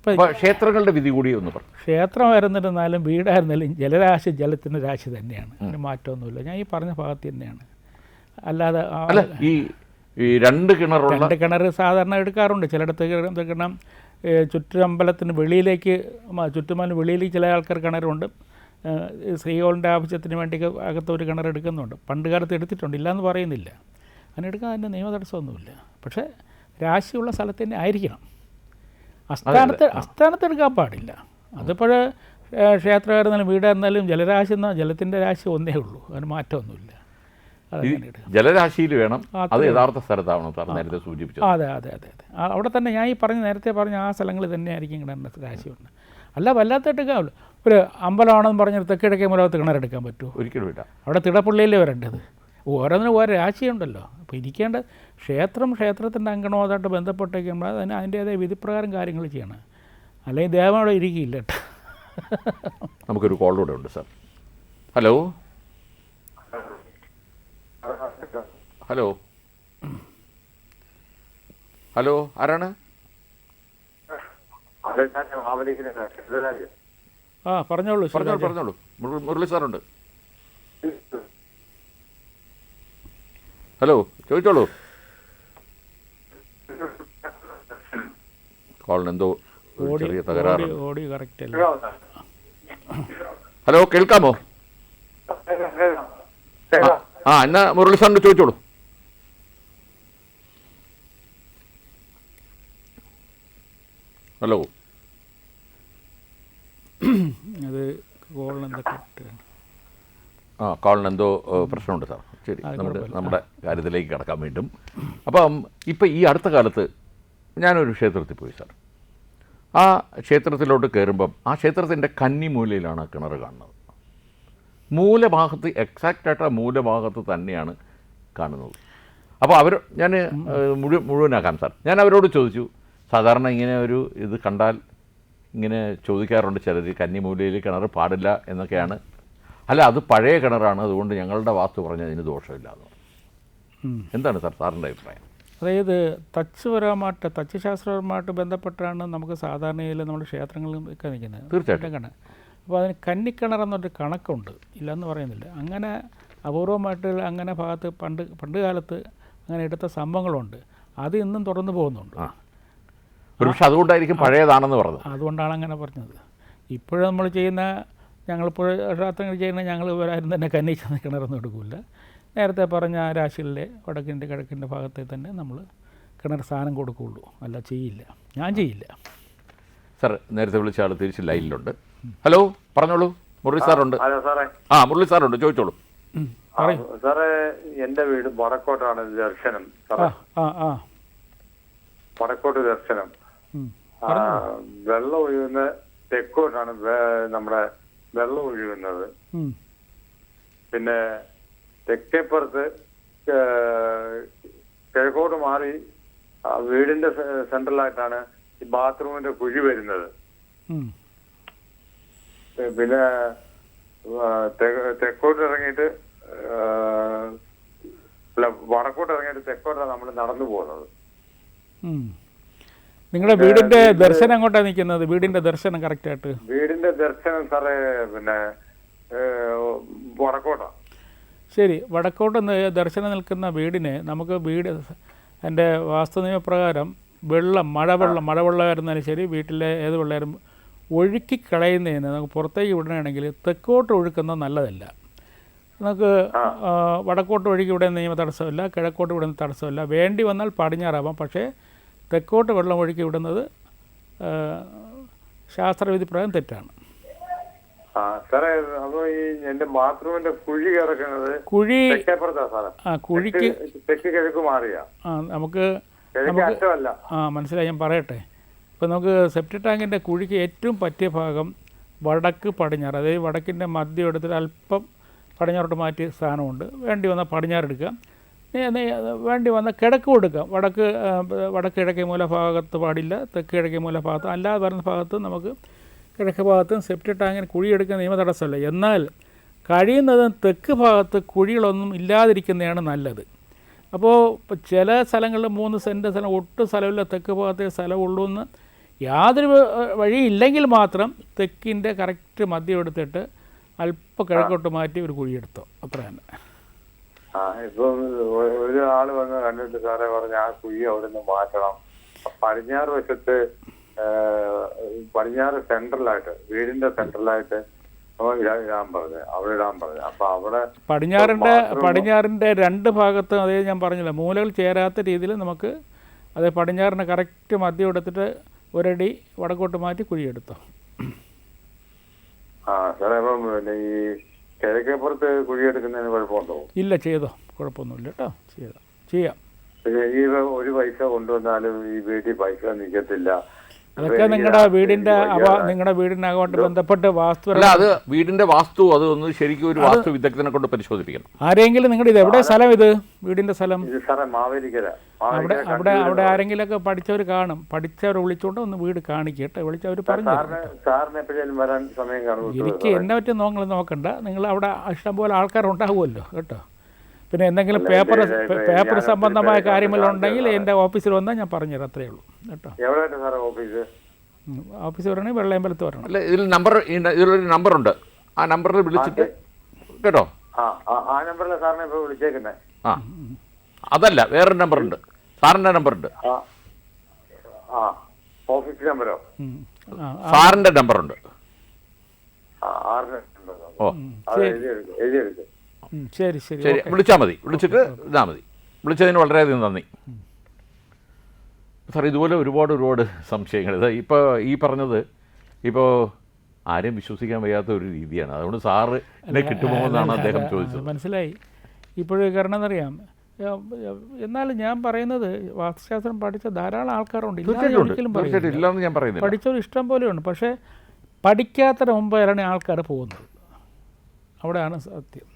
ഇപ്പോൾ ക്ഷേത്രങ്ങളുടെ വിധി കൂടി ഒന്ന് പറഞ്ഞു. ക്ഷേത്രമായിരുന്നിരുന്നാലും വീടായിരുന്നാലും ജലരാശി ജലത്തിൻ്റെ രാശി തന്നെയാണ്, അതിന് മാറ്റമൊന്നുമില്ല. ഞാൻ ഈ പറഞ്ഞ ഭാഗത്ത് തന്നെയാണ്. അല്ലാതെ ഈ 2 കിണർ സാധാരണ എടുക്കാറുണ്ട്. ചിലയിടത്ത് കിണം ചുറ്റമ്പലത്തിന് വെളിയിലേക്ക്, ചുറ്റുമലിന് വെളിയിലേക്ക് ചില ആൾക്കാർ കിണറുണ്ട്. ശ്രീകോളിൻ്റെ ആവശ്യത്തിന് വേണ്ടി അകത്തൊരു കിണർ എടുക്കുന്നുണ്ട്. പണ്ട് കാലത്ത് എടുത്തിട്ടുണ്ട്, ഇല്ലയെന്ന് പറയുന്നില്ല. അതിനെടുക്കാൻ അതിൻ്റെ നിയമ തടസ്സമൊന്നുമില്ല. പക്ഷേ രാശിയുള്ള സ്ഥലത്ത് തന്നെ ആയിരിക്കണം. അസ്ഥാനത്ത് എടുക്കാൻ പാടില്ല. അതിപ്പോൾ ക്ഷേത്രമായിരുന്നാലും വീടായിരുന്നാലും ജലരാശി എന്നാൽ ജലത്തിൻ്റെ രാശി ഒന്നേ ഉള്ളൂ, അതിന് മാറ്റമൊന്നുമില്ല. ജലരാശിയിൽ വേണം, അത് യഥാർത്ഥ സ്ഥലത്താവണം സാർ നേരത്തെ സൂചിപ്പിച്ചത്. അതെ. അവിടെ തന്നെ ഞാൻ ഈ നേരത്തെ പറഞ്ഞ ആ സ്ഥലങ്ങളിൽ തന്നെ ആയിരിക്കും കിണറിൻ്റെ രാശിയുണ്ട്. അല്ല വല്ലാത്ത എടുക്കാമല്ലോ. ഒരു അമ്പലമാണെന്ന് പറഞ്ഞ് തെക്കിഴക്കേ മൂലത്ത് കിണറെടുക്കാൻ പറ്റുമോ? ഒരിക്കലും ഇല്ല. അവിടെ തിടപ്പള്ളിയിലേ വരേണ്ടത്. ഓരോന്നിനും ഓരോ രാശിയുണ്ടല്ലോ. അപ്പോൾ ഇരിക്കേണ്ട ക്ഷേത്രത്തിൻ്റെ അങ്കണവുമായിട്ട് ബന്ധപ്പെട്ടേക്കുമ്പോൾ അതിന് അതിൻ്റേതായ വിധിപ്രകാരം കാര്യങ്ങൾ ചെയ്യണം. അല്ലെങ്കിൽ ദേവൻ അവിടെ ഇരിക്കില്ല കേട്ടോ. നമുക്കൊരു കോളിലൂടെ ഉണ്ട് സാർ. ഹലോ ആരാണ്? പറഞ്ഞോളൂ. മുരളി സാറുണ്ട്. ഹലോ, ചോദിച്ചോളൂ. കോളിനെന്തോ ഒരു ചെറിയ തകരാറുണ്ട്. ഓഡിയോ കറക്റ്റ് അല്ല. ഹലോ, കേൾക്കാമോ? എന്നാ മുരളി സാറിന് ചോദിച്ചോളൂ. ഹലോ, അത് കോളിനെന്താ കറക്റ്റ്? കോളിനെന്തോ പ്രശ്നമുണ്ട് സാർ. ശരി, നമ്മുടെ കാര്യത്തിലേക്ക് കിടക്കാൻ വീണ്ടും. അപ്പം ഇപ്പം ഈ അടുത്ത കാലത്ത് ഞാനൊരു ക്ഷേത്രത്തിൽ പോയി സാർ. ആ ക്ഷേത്രത്തിലോട്ട് കയറുമ്പം ആ ക്ഷേത്രത്തിൻ്റെ കന്നിമൂലയിലാണ് കിണർ കാണുന്നത്. മൂലഭാഗത്ത്, എക്സാക്റ്റായിട്ട് ആ മൂലഭാഗത്ത് തന്നെയാണ് കാണുന്നത്. അപ്പോൾ ഞാൻ മുഴുവനാക്കാം സാർ. ഞാൻ അവരോട് ചോദിച്ചു, സാധാരണ ഇങ്ങനെ ഒരു ഇത് കണ്ടാൽ ഇങ്ങനെ ചോദിക്കാറുണ്ട് ചിലർ, കന്നിമൂലയിൽ കിണർ പാടില്ല എന്നൊക്കെയാണ്. അല്ല, അത് പഴയ കിണറാണ്, അതുകൊണ്ട് ഞങ്ങളുടെ വാസ്തു പറഞ്ഞതിന് ദോഷമില്ലാതെ. എന്താണ് സാർ സാറിൻ്റെ അഭിപ്രായം? അതായത് തച്ചുശാസ്ത്രപരമായിട്ട് ബന്ധപ്പെട്ടാണ് നമുക്ക് സാധാരണയിൽ നമ്മുടെ ക്ഷേത്രങ്ങളിലൊക്കെ നിൽക്കുന്നത്. തീർച്ചയായിട്ടും. അപ്പോൾ അതിന് കന്നിക്കിണർ എന്നൊരു കണക്കുണ്ട്, ഇല്ലയെന്ന് പറയുന്നില്ല. അങ്ങനെ അപൂർവമായിട്ട് അങ്ങനെ ഭാഗത്ത് പണ്ട് കാലത്ത് അങ്ങനെ എടുത്ത സംഭവങ്ങളുണ്ട്. അത് ഇന്നും തുടർന്ന് പോകുന്നുണ്ട്. പക്ഷെ അതുകൊണ്ടായിരിക്കും പഴയതാണെന്ന് പറഞ്ഞത്. അതുകൊണ്ടാണ് അങ്ങനെ പറഞ്ഞത്. ഇപ്പോഴും നമ്മൾ ചെയ്യുന്ന, ഞങ്ങളിപ്പോൾ ക്ഷേത്രങ്ങൾ ചെയ്യുന്ന, ഞങ്ങൾ ആരും തന്നെ കന്നി ചെന്ന് കിണറൊന്നും എടുക്കില്ല. നേരത്തെ പറഞ്ഞ രാശിയിലെ വടക്കിൻ്റെ കിഴക്കിൻ്റെ ഭാഗത്തെ തന്നെ നമ്മൾ കിണർ സാധനം കൊടുക്കുകയുള്ളൂ, അല്ല ചെയ്യില്ല. ഞാൻ ചെയ്യില്ല. സാർ, നേരത്തെ വിളിച്ച ആൾ തിരിച്ച് ലൈനിലുണ്ട്. ഹലോ, പറഞ്ഞോളൂ. മുരളി സാറുണ്ട്. മുരളി സാറുണ്ട്, ചോദിച്ചോളൂ. സാറേ, എൻ്റെ വീട് വടക്കോട്ടാണ് ദർശനം. വടക്കോട്ട് ദർശനം. വെള്ളം ഒഴുകുന്ന തെക്കോട്ടാണ് നമ്മുടെ വെള്ളം ഒഴുകുന്നത്. പിന്നെ തെക്കേപ്പുറത്ത് കിഴക്കോട്ട് മാറി വീടിന്റെ സെൻട്രലായിട്ടാണ് ഈ ബാത്റൂമിന്റെ കുഴി വരുന്നത്. പിന്നെ തെക്കോട്ട് ഇറങ്ങിയിട്ട് വടക്കോട്ട് ഇറങ്ങിയിട്ട് തെക്കോട്ടാണ് നമ്മൾ നടന്നു പോകുന്നത്. നിങ്ങളുടെ വീടിന്റെ ദർശനം എങ്ങോട്ടാണ് നിൽക്കുന്നത്? വീടിന്റെ ദർശനം കറക്റ്റായിട്ട്? വീടിന്റെ ദർശനം സാറേ പിന്നെ വടക്കോട്ടാണ്. ശരി, വടക്കോട്ട് ദർശനം നിൽക്കുന്ന വീടിന് നമുക്ക് എൻ്റെ വാസ്തുനിയമപ്രകാരം മഴവെള്ളമായിരുന്നാലും ശരി, വീട്ടിലെ ഏത് വെള്ളമായാലും ഒഴുക്കി കളയുന്നതിന് നമുക്ക് പുറത്തേക്ക് വിടണമെങ്കിൽ തെക്കോട്ട് ഒഴുക്കുന്നത് നല്ലതല്ല. നമുക്ക് വടക്കോട്ട് ഒഴുകി വിടുന്ന നിയമ തടസ്സമില്ല, കിഴക്കോട്ട് വിടുന്ന തടസ്സമില്ല. വേണ്ടി വന്നാൽ പടിഞ്ഞാറാവാം. പക്ഷേ തെക്കോട്ട് വെള്ളം ഒഴുക്കി വിടുന്നത് ശാസ്ത്രവിധി പ്രകാരം തെറ്റാണ്. സാറേ, അപ്പോൾ ഈ എൻ്റെ ബാത്റൂമിന്റെ കുഴി കിടക്കുന്നത് കുഴിക്ക് തെക്ക് കിഴക്ക് മാറിയാ നമുക്ക് മനസ്സിലായി. ഞാൻ പറയട്ടെ. ഇപ്പോൾ നമുക്ക് സെപ്റ്റിക് ടാങ്കിൻ്റെ കുഴിക്ക് ഏറ്റവും പറ്റിയ ഭാഗം വടക്ക് പടിഞ്ഞാറ്, അതായത് വടക്കിൻ്റെ മധ്യം എടുത്തിട്ട് അല്പം പടിഞ്ഞാറോട്ട് മാറ്റിയ സ്ഥാനമുണ്ട്. വേണ്ടി വന്നാൽ പടിഞ്ഞാറെടുക്കാം, വേണ്ടി വന്നാൽ കിഴക്കും എടുക്കാം. വടക്ക് കിഴക്കേ മൂല ഭാഗത്ത് പാടില്ല, തെക്ക് കിഴക്കേ മൂല ഭാഗത്ത്. അല്ലാതെ വരുന്ന ഭാഗത്ത് നമുക്ക് കിഴക്ക് ഭാഗത്തും സെപ്റ്റിക് ടാങ്കിന് കുഴിയെടുക്കുന്ന നിയമ തടസ്സമല്ല. എന്നാൽ കഴിയുന്നതും തെക്ക് ഭാഗത്ത് കുഴികളൊന്നും ഇല്ലാതിരിക്കുന്നതാണ് നല്ലത്. അപ്പോൾ ചില സ്ഥലങ്ങളിൽ 3 സെൻറ്റ് സ്ഥലം, ഒട്ടും സ്ഥലമില്ല, തെക്ക് ഭാഗത്തെ സ്ഥലമുള്ളൂ എന്ന് യാതൊരു വഴിയില്ലെങ്കിൽ മാത്രം തെക്കിൻ്റെ കറക്റ്റ് മദ്യം എടുത്തിട്ട് അല്പം കിഴക്കോട്ട് മാറ്റി ഒരു കുഴിയെടുത്തോ, അത്ര തന്നെ. ഇപ്പം ഒരാള് വന്ന് കണ്ടിട്ട് സാറേ പറഞ്ഞ ആ കുഴി അവിടെ നിന്ന് മാറ്റണം. പടിഞ്ഞാറ് വശത്ത് പടിഞ്ഞാറ് സെൻട്രലായിട്ട്, വീടിന്റെ സെൻട്രലായിട്ട് ഇടാൻ പറഞ്ഞു, അവിടെ ഇടാൻ പറഞ്ഞു. അപ്പൊ അവിടെ പടിഞ്ഞാറിന്റെ 2 ഭാഗത്ത്, അതേ ഞാൻ പറഞ്ഞില്ല, മൂലകൾ ചേരാത്ത രീതിയിൽ നമുക്ക് അത് പടിഞ്ഞാറിന് കറക്റ്റ് മദ്യം എടുത്തിട്ട് ഒരടി വടക്കോട്ട് മാറ്റി കുഴിയെടുത്തോ. സാറേ, അപ്പം പിന്നെ ഈ കിഴക്കേപ്പുറത്ത് കുഴിയെടുക്കുന്നതിന് കുഴപ്പമുണ്ടോ? ഇല്ല, ചെയ്തോ, കുഴപ്പമൊന്നുമില്ല കേട്ടോ, ചെയ്യാം. ഈ ഒരു പൈസ കൊണ്ടുവന്നാലും ഈ വീട്ടിൽ പൈസ നിൽക്കത്തില്ല. അതൊക്കെ നിങ്ങളുടെ വീടിനകമായിട്ട് ബന്ധപ്പെട്ട് വാസ്തു, അത് വീടിന്റെ വാസ്തു, അത് ഒന്ന് ശരിക്കും ഒരു വാസ്തു വിദഗ്ധനെ കൊണ്ട് പരിശോധിപ്പിക്കണം. ആരെങ്കിലും നിങ്ങളുടെ ഇത് എവിടെ സ്ഥലം, ഇത് വീടിന്റെ സ്ഥലം അവിടെ ആരെങ്കിലുമൊക്കെ പഠിച്ചവർ കാണും. പഠിച്ചവർ വിളിച്ചോണ്ട് ഒന്ന് വീട് കാണിക്കട്ടെ, വിളിച്ചവർ പറഞ്ഞു. എനിക്ക് എന്നെ പറ്റി നോക്കണ്ട, നിങ്ങൾ അവിടെ ഇഷ്ടംപോലെ ആൾക്കാരുണ്ടാകുമല്ലോ കേട്ടോ. പിന്നെ എന്തെങ്കിലും പേപ്പർ സംബന്ധമായ കാര്യങ്ങളുണ്ടെങ്കിൽ എൻ്റെ ഓഫീസിൽ വന്നാൽ ഞാൻ പറഞ്ഞുതരാം, അത്രയേ ഉള്ളൂ കേട്ടോ. ഓഫീസ് വരണമെങ്കിൽ വെള്ളയമ്പലത്ത് വരണം. അല്ല, ഇതിലൊരു നമ്പറുണ്ട്, ആ നമ്പറിൽ വിളിച്ചിട്ട് കേട്ടോ. അതല്ല, വേറൊരു നമ്പറുണ്ട്, സാറിൻ്റെ നമ്പറുണ്ട്. ആ ആ ഓഫീസ് നമ്പരോ? സാറിൻ്റെ നമ്പറുണ്ട്. ആ 6 ഓ അത് എഴുതിയെടുക്കും. ശരി ശരി ശരി, വിളിച്ചാൽ മതി, വിളിച്ചിട്ട് ഇതാ മതി. വിളിച്ചതിന് വളരെയധികം നന്ദി സാർ. ഇതുപോലെ ഒരുപാട് സംശയങ്ങൾ. ഇത് ഇപ്പോൾ ഈ പറഞ്ഞത് ഇപ്പോൾ ആരെയും വിശ്വസിക്കാൻ വയ്യാത്ത ഒരു രീതിയാണ്. അതുകൊണ്ട് സാറ് എന്നെ കിട്ടുമോ എന്നാണ് അദ്ദേഹം ചോദിച്ചത്. മനസ്സിലായി. ഇപ്പോഴും കാരണം എന്നറിയാം, എന്നാലും ഞാൻ പറയുന്നത് വാസ്തുശാസ്ത്രം പഠിച്ച ധാരാളം ആൾക്കാരുണ്ട്, ഒരിക്കലും ഇല്ലാന്ന് ഞാൻ പറയുന്നില്ല. പഠിച്ചവർ ഇഷ്ടം പോലെയുണ്ട്. പക്ഷേ പഠിക്കാത്ത മുമ്പാണ് ആൾക്കാർ പോകുന്നത്. അവിടെയാണ് സത്യം.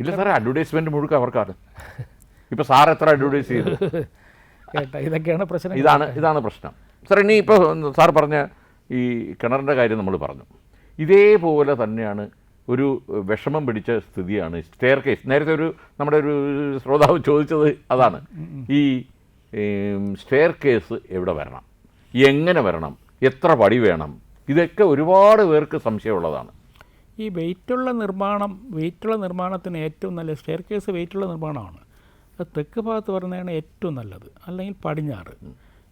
ഇല്ല സാറേ, അഡ്വർടൈസ്മെൻറ്റ് മുഴുക്ക അവർക്കാണ്. ഇപ്പോൾ സാർ എത്ര അഡ്വർടൈസ് ചെയ്തു കേട്ടോ, ഇതൊക്കെയാണ് പ്രശ്നം. ഇതാണ് പ്രശ്നം സാർ. ഇനി ഇപ്പോൾ സാർ പറഞ്ഞ ഈ കിണറിൻ്റെ കാര്യം നമ്മൾ പറഞ്ഞു. ഇതേപോലെ തന്നെയാണ് ഒരു വിഷമം പിടിച്ച സ്ഥിതിയാണ് സ്റ്റെയർ കേസ്. നേരത്തെ നമ്മുടെ ഒരു ശ്രോതാവ് ചോദിച്ചത് അതാണ്. ഈ സ്റ്റെയർ കേസ് എവിടെ വരണം, എങ്ങനെ വരണം, എത്ര പടി വേണം, ഇതൊക്കെ ഒരുപാട് പേർക്ക് സംശയമുള്ളതാണ്. ഈ വെയിറ്റുള്ള നിർമ്മാണത്തിന് ഏറ്റവും നല്ല സ്റ്റെയർ കേസ് വെയിറ്റുള്ള നിർമ്മാണമാണ്. അത് തെക്ക് ഭാഗത്ത് പറയുന്നതാണ് ഏറ്റവും നല്ലത്, അല്ലെങ്കിൽ പടിഞ്ഞാറ്.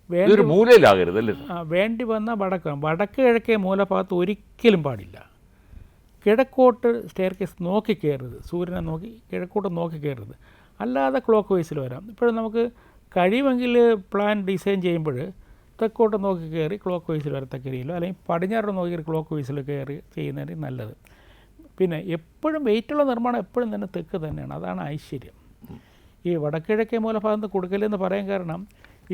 ഇതൊരു മൂലയിലാകരുത് അല്ലേ? വേണ്ടി വന്നാൽ വടക്ക് കിഴക്കേ മൂലഭാഗത്ത് ഒരിക്കലും പാടില്ല. കിഴക്കോട്ട് സ്റ്റെയർ കേസ് നോക്കി കയറരുത്, സൂര്യനെ നോക്കി കിഴക്കോട്ട് നോക്കി കയറരുത്. അല്ലാതെ ക്ലോക്ക് വൈസിൽ വരാം. ഇപ്പോഴും നമുക്ക് കഴിയുമെങ്കിൽ പ്ലാൻ ഡിസൈൻ ചെയ്യുമ്പോൾ തെക്കോട്ട് നോക്കി കയറി ക്ലോക്ക് വൈസിൽ വരത്തക്ക രീതിയിലോ, അല്ലെങ്കിൽ പടിഞ്ഞാറോട്ട് നോക്കി ക്ലോക്ക് വൈസിൽ കയറി ചെയ്യുന്നതിന് നല്ലത്. പിന്നെ എപ്പോഴും വെയിറ്റുള്ള നിർമ്മാണം എപ്പോഴും തന്നെ തെക്ക് തന്നെയാണ്. അതാണ് ഐശ്വര്യം. ഈ വടക്കിഴക്കേ മൂലഭാഗത്ത് കൊടുക്കലെന്ന് പറയാൻ കാരണം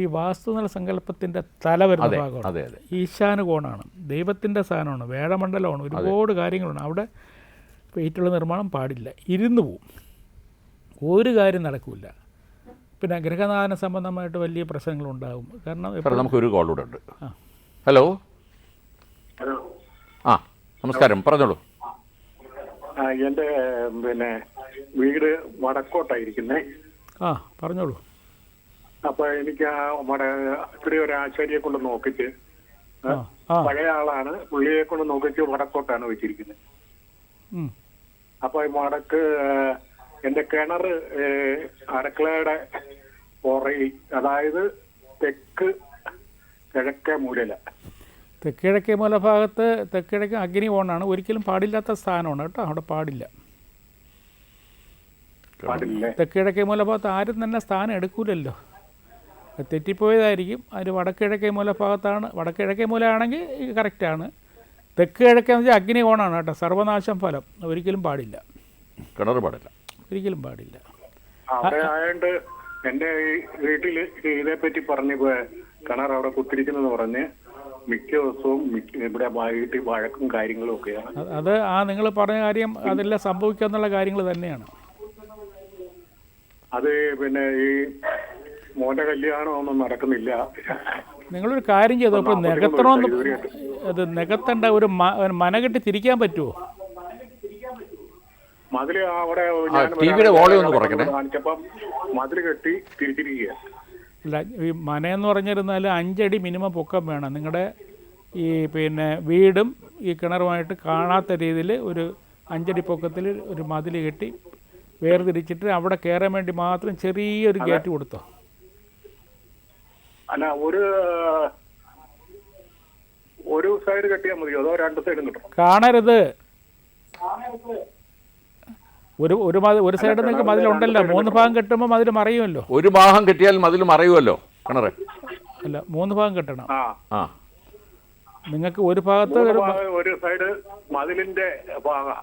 ഈ വാസ്തുനില സങ്കല്പത്തിൻ്റെ തല വരുന്ന ഭാഗമാണ്. ഈശാനുകോണാണ്, ദൈവത്തിൻ്റെ സ്ഥാനമാണ്, വേഴമണ്ഡലമാണ്, ഒരുപാട് കാര്യങ്ങളുണ്ട്. അവിടെ വെയിറ്റുള്ള നിർമ്മാണം പാടില്ല, ഇരുന്ന് പോവും, ഒരു കാര്യം നടക്കില്ല. പിന്നെ ഗ്രഹനാഥന സംബന്ധമായിട്ട് വലിയ പ്രശ്നങ്ങളുണ്ടാകും. കാരണം നമുക്കൊരു കോളൂടെ ഉണ്ട്. ഹലോ, ആ നമസ്കാരം, പറഞ്ഞോളൂ. എൻ്റെ വീട് വടക്കോട്ടായിരിക്കുന്നേ. പറഞ്ഞോളൂ. അപ്പൊ എനിക്ക് ഇവിടെ ഒരു ആശാരിയെ കൊണ്ട് നോക്കിച്ച്, പഴയ ആളാണ്, പുള്ളിയെ കൊണ്ട് നോക്കിച്ച് വടക്കോട്ടാണ് വെച്ചിരിക്കുന്നത്. അപ്പൊ വടക്ക് എന്റെ കിണർ അടുക്കളയുടെ പുറകിൽ, അതായത് തെക്ക് കിഴക്കേ മൂലയില. തെക്കിഴക്കേ മൂലഭാഗത്ത് തെക്കിഴക്ക് അഗ്നി കോണാണ്, ഒരിക്കലും പാടില്ലാത്ത സ്ഥാനമാണ് കേട്ടോ. അവിടെ പാടില്ല. തെക്കിഴക്കേ മൂലഭാഗത്ത് ആരും തന്നെ സ്ഥാനം എടുക്കൂലല്ലോ, തെറ്റിപ്പോയതായിരിക്കും. അതിന് വടക്കിഴക്കേ മൂലഭാഗത്താണ്. വടക്കിഴക്കേ മൂലയാണെങ്കിൽ കറക്റ്റാണ്. തെക്ക് കിഴക്കെന്ന് വെച്ചാൽ അഗ്നി കോണാണ് കേട്ടോ, സർവനാശം ഫലം. ഒരിക്കലും പാടില്ല, കിണർ പാടില്ല, ഒരിക്കലും പാടില്ല. ആയതുകൊണ്ട് എൻ്റെ വീട്ടിൽ ഇതേപ്പറ്റി പറഞ്ഞു, കിണർ അവിടെ കുത്തിരിക്കുന്നെന്ന് പറഞ്ഞ് മിക്ക ദിവസവും ഇവിടെ വീട്ടിൽ വഴക്കും കാര്യങ്ങളും ഒക്കെയാണ്. അത് നിങ്ങൾ പറഞ്ഞ കാര്യം അതെല്ലാം സംഭവിക്കാന്നുള്ള കാര്യങ്ങൾ തന്നെയാണ്. അത് പിന്നെ ഈ മോന്റെ കല്യാണം ഒന്നും നടക്കുന്നില്ല. നിങ്ങളൊരു കാര്യം ചെയ്തോ, ഇപ്പോൾ നികത്തണമെന്ന് അത് നികത്തേണ്ട ഒരു മനകെട്ടി തിരിക്കാൻ പറ്റുമോ? മതില് അവിടെ കാണിച്ചപ്പം മതില് കെട്ടി തിരിച്ചിരിക്കുക. അല്ല, ഈ മനയെന്ന് പറഞ്ഞിരുന്നാൽ 5 അടി മിനിമം പൊക്കം വേണം. നിങ്ങളുടെ ഈ വീടും ഈ കിണറുമായിട്ട് കാണാത്ത രീതിയിൽ ഒരു 5 അടി പൊക്കത്തിൽ ഒരു മതിൽ കെട്ടി വേർതിരിച്ചിട്ട് അവിടെ കയറാൻ വേണ്ടി മാത്രം ചെറിയൊരു ഗേറ്റ് കൊടുത്തോ. അല്ല, ഒരു സൈഡ് കെട്ടിയാൽ മതിയോ, അതോ 2 സൈഡും കിട്ടും? കാണരുത്. ഒരു സൈഡ് നിങ്ങൾക്ക് മതിലുണ്ടല്ലോ, 3 ഭാഗം കെട്ടുമ്പോൾ മതിൽ മറയുമല്ലോ. ഒരു ഭാഗം കെട്ടിയാൽ മതിൽ മറയുമല്ലോ കിണറ്. അല്ല, 3 ഭാഗം കെട്ടണം. നിങ്ങൾക്ക് ഒരു ഭാഗത്ത് ഒരു സൈഡ് മതിലിന്റെ ഭാഗം,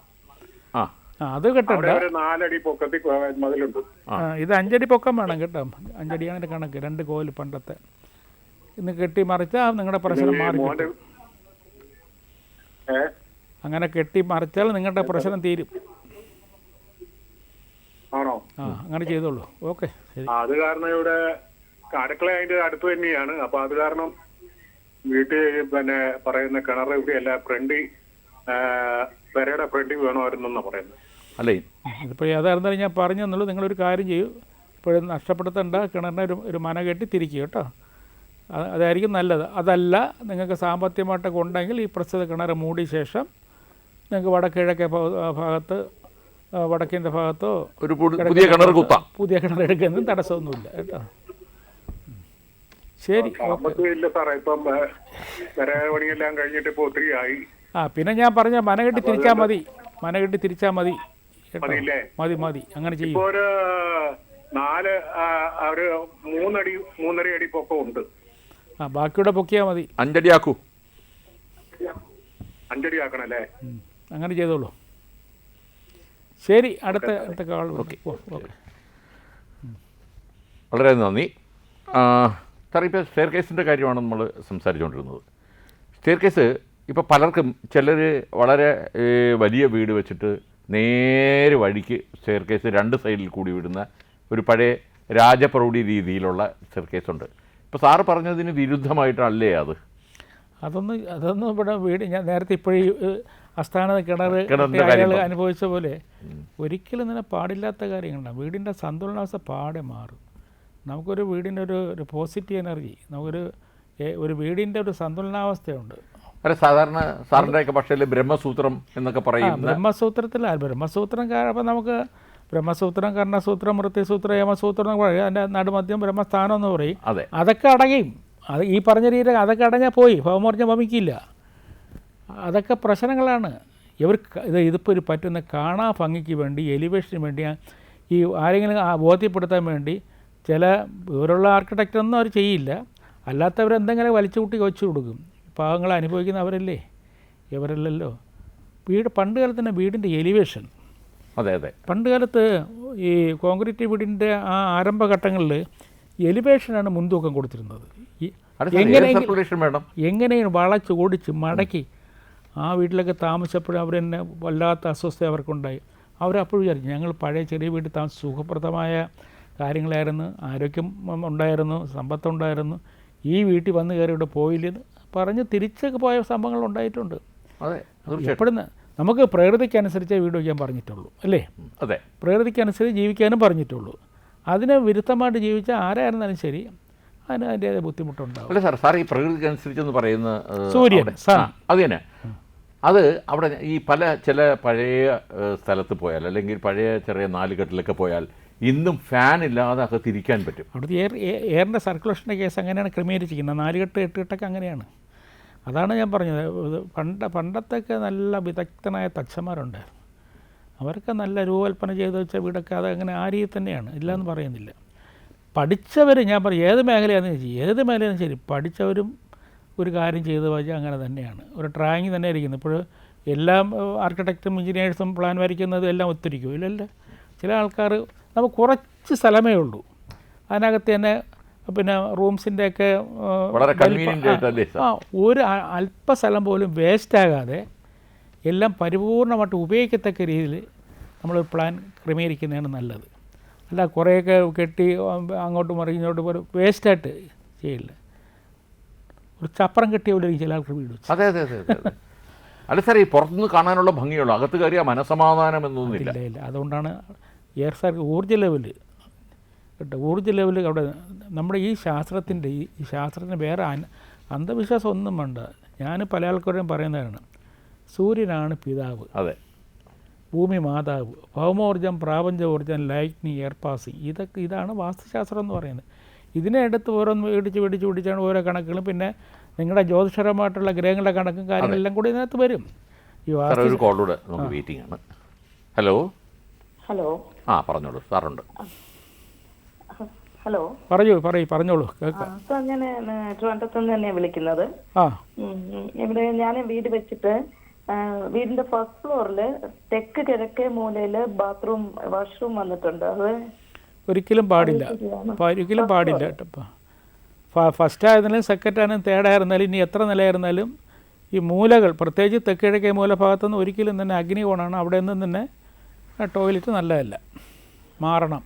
അത് കെട്ടണ്ട. 4 അടി പൊക്കത്തിൽ മതിലുണ്ട്. ഇത് 5 അടി പൊക്കം വേണം കേട്ടോ. 5 അടിയാണ് കണക്ക്. 2 കോല് പണ്ടത്തെ. ഇന്ന് കെട്ടി മറിച്ചാൽ നിങ്ങളുടെ പ്രശ്നം മാറി. അങ്ങനെ കെട്ടി മറിച്ചാൽ നിങ്ങളുടെ പ്രശ്നം തീരും. ആണോ? അങ്ങനെ ചെയ്തോളൂ. ഓക്കെ, ശരി. അത് കാരണം ഇവിടെ അടുക്കള അതിന്റെ അടുത്ത് തന്നെയാണ്. അപ്പൊ അത് കാരണം വീട്ടിൽ പറയുന്ന കിണർ ഇവിടെ അല്ല, ഫ്രണ്ടി പെരയുടെ ഫ്രണ്ടി വേണമായിരുന്നെന്നാണ് പറയുന്നത്. അല്ലേ, ഇതിപ്പോൾ ഏതായിരുന്നാലും ഞാൻ പറഞ്ഞു തന്നുള്ളൂ. നിങ്ങളൊരു കാര്യം ചെയ്യൂ, ഇപ്പോഴും നഷ്ടപ്പെടുത്തേണ്ട, കിണറിനെ ഒരു മന കെട്ടി തിരിക്കുക കേട്ടോ. അതായിരിക്കും നല്ലത്. അതല്ല, നിങ്ങൾക്ക് സാമ്പത്തികമായിട്ടൊക്കെ ഉണ്ടെങ്കിൽ ഈ പ്രസ്തുത കിണർ മൂടിയ ശേഷം നിങ്ങൾക്ക് വടക്കിഴക്കേ ഭാഗത്ത് വടക്കേൻ്റെ ഭാഗത്തോ ഒരു പുതിയ കിണർ കുത്താം. പുതിയ കിണർ എടുക്കുന്നതും തടസ്സമൊന്നുമില്ല കേട്ടോ. ശരി, ഇല്ല സാറേ, ഇപ്പം പണിയെല്ലാം കഴിഞ്ഞിട്ട് ഇപ്പോൾ ഒത്തിരി ആയി. പിന്നെ ഞാൻ പറഞ്ഞ മനകെട്ടി തിരിച്ചാൽ മതി, മനകെട്ടി തിരിച്ചാൽ മതി കേട്ടോ. മതി മതി, അങ്ങനെ ചെയ്യും. ഇപ്പോൾ ഒരു 3.5 അടി പൊക്കമുണ്ട്. ബാക്കിയുടെ പൊക്കിയാൽ മതി. 5 അടി ആക്കൂ. 5 അടി ആക്കണല്ലേ? അങ്ങനെ ചെയ്തോളൂ. ശരി, അടുത്ത കാൾ. ഓക്കെ. വളരെ നന്ദി സാർ. ഇപ്പോൾ സ്റ്റെയർ കേസിൻ്റെ കാര്യമാണ് നമ്മൾ സംസാരിച്ചുകൊണ്ടിരുന്നത്. സ്റ്റെയർ കേസ് ഇപ്പോൾ പലർക്കും, ചിലർ വളരെ വലിയ വീട് വെച്ചിട്ട് നേരെ വഴിക്ക് സ്റ്റെയർ കേസ് 2 സൈഡിൽ കൂടി വിടുന്ന ഒരു പഴയ രാജപ്രൗഢി രീതിയിലുള്ള സ്റ്റെയർ കേസുണ്ട്. ഇപ്പോൾ സാറ് പറഞ്ഞതിന് വിരുദ്ധമായിട്ടല്ലേ അത്? അതൊന്നും ഇവിടെ വീട്, ഞാൻ നേരത്തെ ഇപ്പോഴീ അസ്ഥാന കിണർ അനുഭവിച്ച പോലെ ഒരിക്കലും തന്നെ പാടില്ലാത്ത കാര്യങ്ങളാണ്. വീടിൻ്റെ സന്തുലനാവസ്ഥ പാടെ മാറും. നമുക്കൊരു വീടിൻ്റെ ഒരു പോസിറ്റീവ് എനർജി, ഒരു വീടിൻ്റെ ഒരു സന്തുലനാവസ്ഥയുണ്ട്. സാധാരണ സാറിൻ്റെയൊക്കെ പക്ഷേ ബ്രഹ്മസൂത്രം എന്നൊക്കെ പറയും. ബ്രഹ്മസൂത്രം അപ്പം നമുക്ക് ബ്രഹ്മസൂത്രം, കർണസൂത്രം, മൃത്യുസൂത്രം, യമസൂത്രം എന്ന് പറയും. അതിൻ്റെ നടുമധ്യം ബ്രഹ്മസ്ഥാനം എന്ന് പറയും. അതൊക്കെ അടങ്ങും. അത് ഈ പറഞ്ഞ രീതിയിൽ അതൊക്കെ അടഞ്ഞാൽ പോയി, ഭൗമോർജ്ജം വമിക്കില്ല. അതൊക്കെ പ്രശ്നങ്ങളാണ്. ഇതിപ്പോൾ ഒരു പറ്റുന്ന കാണാ ഭംഗിക്ക് വേണ്ടി, എലിവേഷന് വേണ്ടി, ഈ ആരെങ്കിലും ബോധ്യപ്പെടുത്താൻ വേണ്ടി ചില ഇവരുള്ള ആർക്കിടെക്റ്റൊന്നും അവർ ചെയ്യില്ല. അല്ലാത്തവരെന്തെങ്കിലും വലിച്ചു കൂട്ടി വെച്ചു കൊടുക്കും. പാവങ്ങൾ അനുഭവിക്കുന്നവരല്ലേ, ഇവരല്ലല്ലോ. പണ്ട് കാലത്ത് വീടിൻ്റെ എലിവേഷൻ, പണ്ട് കാലത്ത് ഈ കോൺക്രീറ്റ് വീടിൻ്റെ ആ ആരംഭഘട്ടങ്ങളിൽ എലിവേഷനാണ് മുൻതൂക്കം കൊടുത്തിരുന്നത്. എങ്ങനെയാണ് വളച്ച് ഓടിച്ച് മടക്കി ആ വീട്ടിലൊക്കെ താമസിച്ചപ്പോഴും അവർ തന്നെ വല്ലാത്ത അസ്വസ്ഥത അവർക്കുണ്ടായി. അവരപ്പോഴും വിചാരിച്ചു ഞങ്ങൾ പഴയ ചെറിയ വീട്ടിൽ താമസിച്ച് സുഖപ്രദമായ കാര്യങ്ങളായിരുന്നു, ആരോഗ്യം ഉണ്ടായിരുന്നു, സമ്പത്തുണ്ടായിരുന്നു, ഈ വീട്ടിൽ വന്ന് കയറി ഇവിടെ പോയില്ലെന്ന് പറഞ്ഞ് തിരിച്ചൊക്കെ പോയ സംഭവങ്ങൾ ഉണ്ടായിട്ടുണ്ട്. എപ്പോഴും നമുക്ക് പ്രകൃതിക്കനുസരിച്ചേ വീട് വയ്ക്കാൻ പറഞ്ഞിട്ടുള്ളൂ, അല്ലേ? പ്രകൃതിക്കനുസരിച്ച് ജീവിക്കാനും പറഞ്ഞിട്ടുള്ളൂ. അതിന് വിരുദ്ധമായിട്ട് ജീവിച്ച ആരായിരുന്നാലും ശരി, അതിന് അതിൻ്റേതായ ബുദ്ധിമുട്ടുണ്ടാവും. അല്ല സാർ, ഈ പ്രകൃതിക്കനുസരിച്ചെന്ന് പറയുന്ന സൂര്യൻ അത് തന്നെ. അത് അവിടെ ഈ ചില പഴയ സ്ഥലത്ത് പോയാൽ, അല്ലെങ്കിൽ പഴയ ചെറിയ നാലുകെട്ടിലൊക്കെ പോയാൽ ഇന്നും ഫാൻ ഇല്ലാതെ അകത്തിരിക്കാൻ പറ്റും. അവിടുത്തെ എയറിൻ്റെ സർക്കുലേഷൻ്റെ കേസ് അങ്ങനെയാണ് ക്രമീകരിച്ചിരിക്കുന്നത്. 4 കെട്ട് 8 കെട്ടൊക്കെ അങ്ങനെയാണ്. അതാണ് ഞാൻ പറഞ്ഞത്. പണ്ടത്തൊക്കെ നല്ല വിദഗ്ധനായ തച്ചന്മാരുണ്ടായിരുന്നു. അവർക്ക് നല്ല രൂപകൽപ്പന ചെയ്ത് വെച്ച വീടൊക്കെ അത് അങ്ങനെ ആ രീതി തന്നെയാണ്, ഇല്ലയെന്ന് പറയുന്നില്ല. പഠിച്ചവർ, ഞാൻ പറയും ഏത് മേഖലയാണെന്ന് ശരി, പഠിച്ചവരും ഒരു കാര്യം ചെയ്ത് വെച്ചാൽ അങ്ങനെ തന്നെയാണ്. ഒരു ഡ്രോയിങ് തന്നെ ഇരിക്കുന്നത്. ഇപ്പോൾ എല്ലാം ആർക്കിടെക്റ്റും എഞ്ചിനീയേഴ്സും പ്ലാൻ വരയ്ക്കുന്നത് എല്ലാം ഒത്തിരിക്കും ഇല്ലല്ലോ. ചില ആൾക്കാർ നമുക്ക് കുറച്ച് സ്ഥലമേ ഉള്ളൂ, അതിനകത്ത് തന്നെ പിന്നെ റൂംസിൻ്റെയൊക്കെ ഒരു അല്പസ്ഥലം പോലും വേസ്റ്റാകാതെ എല്ലാം പരിപൂർണമായിട്ട് ഉപയോഗിക്കത്തക്ക രീതിയിൽ നമ്മൾ പ്ലാൻ ക്രമീകരിക്കുന്നതാണ് നല്ലത്. അല്ല കുറേയൊക്കെ കെട്ടി അങ്ങോട്ടും മറിഞ്ഞോട്ട് പോലെ വേസ്റ്റായിട്ട് ചെയ്യില്ല. ഒരു ചപ്പറം കെട്ടിയ പോലെ ചില ആൾക്ക് വീട് വെച്ചു. അതെ. അല്ല സാർ, ഈ പുറത്തുനിന്ന് കാണാനുള്ള ഭംഗിയുള്ളൂ, അകത്ത് കയറിയ മനസമാധാനം എന്നൊന്നുമില്ല. ഇല്ല. അതുകൊണ്ടാണ് എയർ ഊർജ്ജ ലെവല് അവിടെ നമ്മുടെ ഈ ശാസ്ത്രത്തിന് വേറെ അന്ധവിശ്വാസം ഒന്നും വേണ്ട. ഞാൻ പല ആൾക്കാരും പറയുന്നതാണ്, സൂര്യനാണ് പിതാവ്, ഭൂമി മാതാവ്, ഭൗമോർജ്ജം, പ്രാപഞ്ചോർജ്ജം, ലൈറ്റ്നിങ്, എയർ പാസിങ്, ഇതാണ് വാസ്തുശാസ്ത്രം എന്ന് പറയുന്നത്. ഇതിനെ എടുത്ത് ഓരോന്ന് പിടിച്ചാണ് ഓരോ കണക്കുകളും, പിന്നെ നിങ്ങളുടെ ജ്യോതിഷപരമായിട്ടുള്ള ഗ്രഹങ്ങളുടെ കണക്കും കാര്യങ്ങളെല്ലാം കൂടി ഇതിനകത്ത് വരും. ഒരു കോളൂടെ നമുക്ക് വെയിറ്റിംഗ് ആണ്. ഹലോ. പറഞ്ഞോളൂ, സാറുണ്ട്. ഹലോ, പറഞ്ഞോളൂ. സാർ, ഞാൻ ട്രിവാൻഡ്രത്ത് നിന്ന് തന്നെയാണ് വിളിക്കുന്നത്. ഇവിടെ ഞാൻ വീട് വെച്ചിട്ട് വീടിന്റെ ഫസ്റ്റ് ഫ്ലോറിൽ തെക്ക് കിഴക്കേ മൂലയില് ബാത്റൂം വാഷ്റൂം വന്നിട്ടുണ്ട്. അത് ഒരിക്കലും പാടില്ല കേട്ടോ. ഫസ്റ്റ് ആയിരുന്നാലും സെക്കൻഡ് ആയിരുന്നാലും തേർഡ് ആയിരുന്നാലും ഇനി എത്ര നിലയായിരുന്നാലും ഈ മൂലകൾ, പ്രത്യേകിച്ച് തെക്ക് കിഴക്കേ മൂല ഭാഗത്തുനിന്ന് ഒരിക്കലും തന്നെ അഗ്നികോണാണ്, അവിടെ നിന്നും തന്നെ ടോയ്ലറ്റ് നല്ലതല്ല, മാറണം.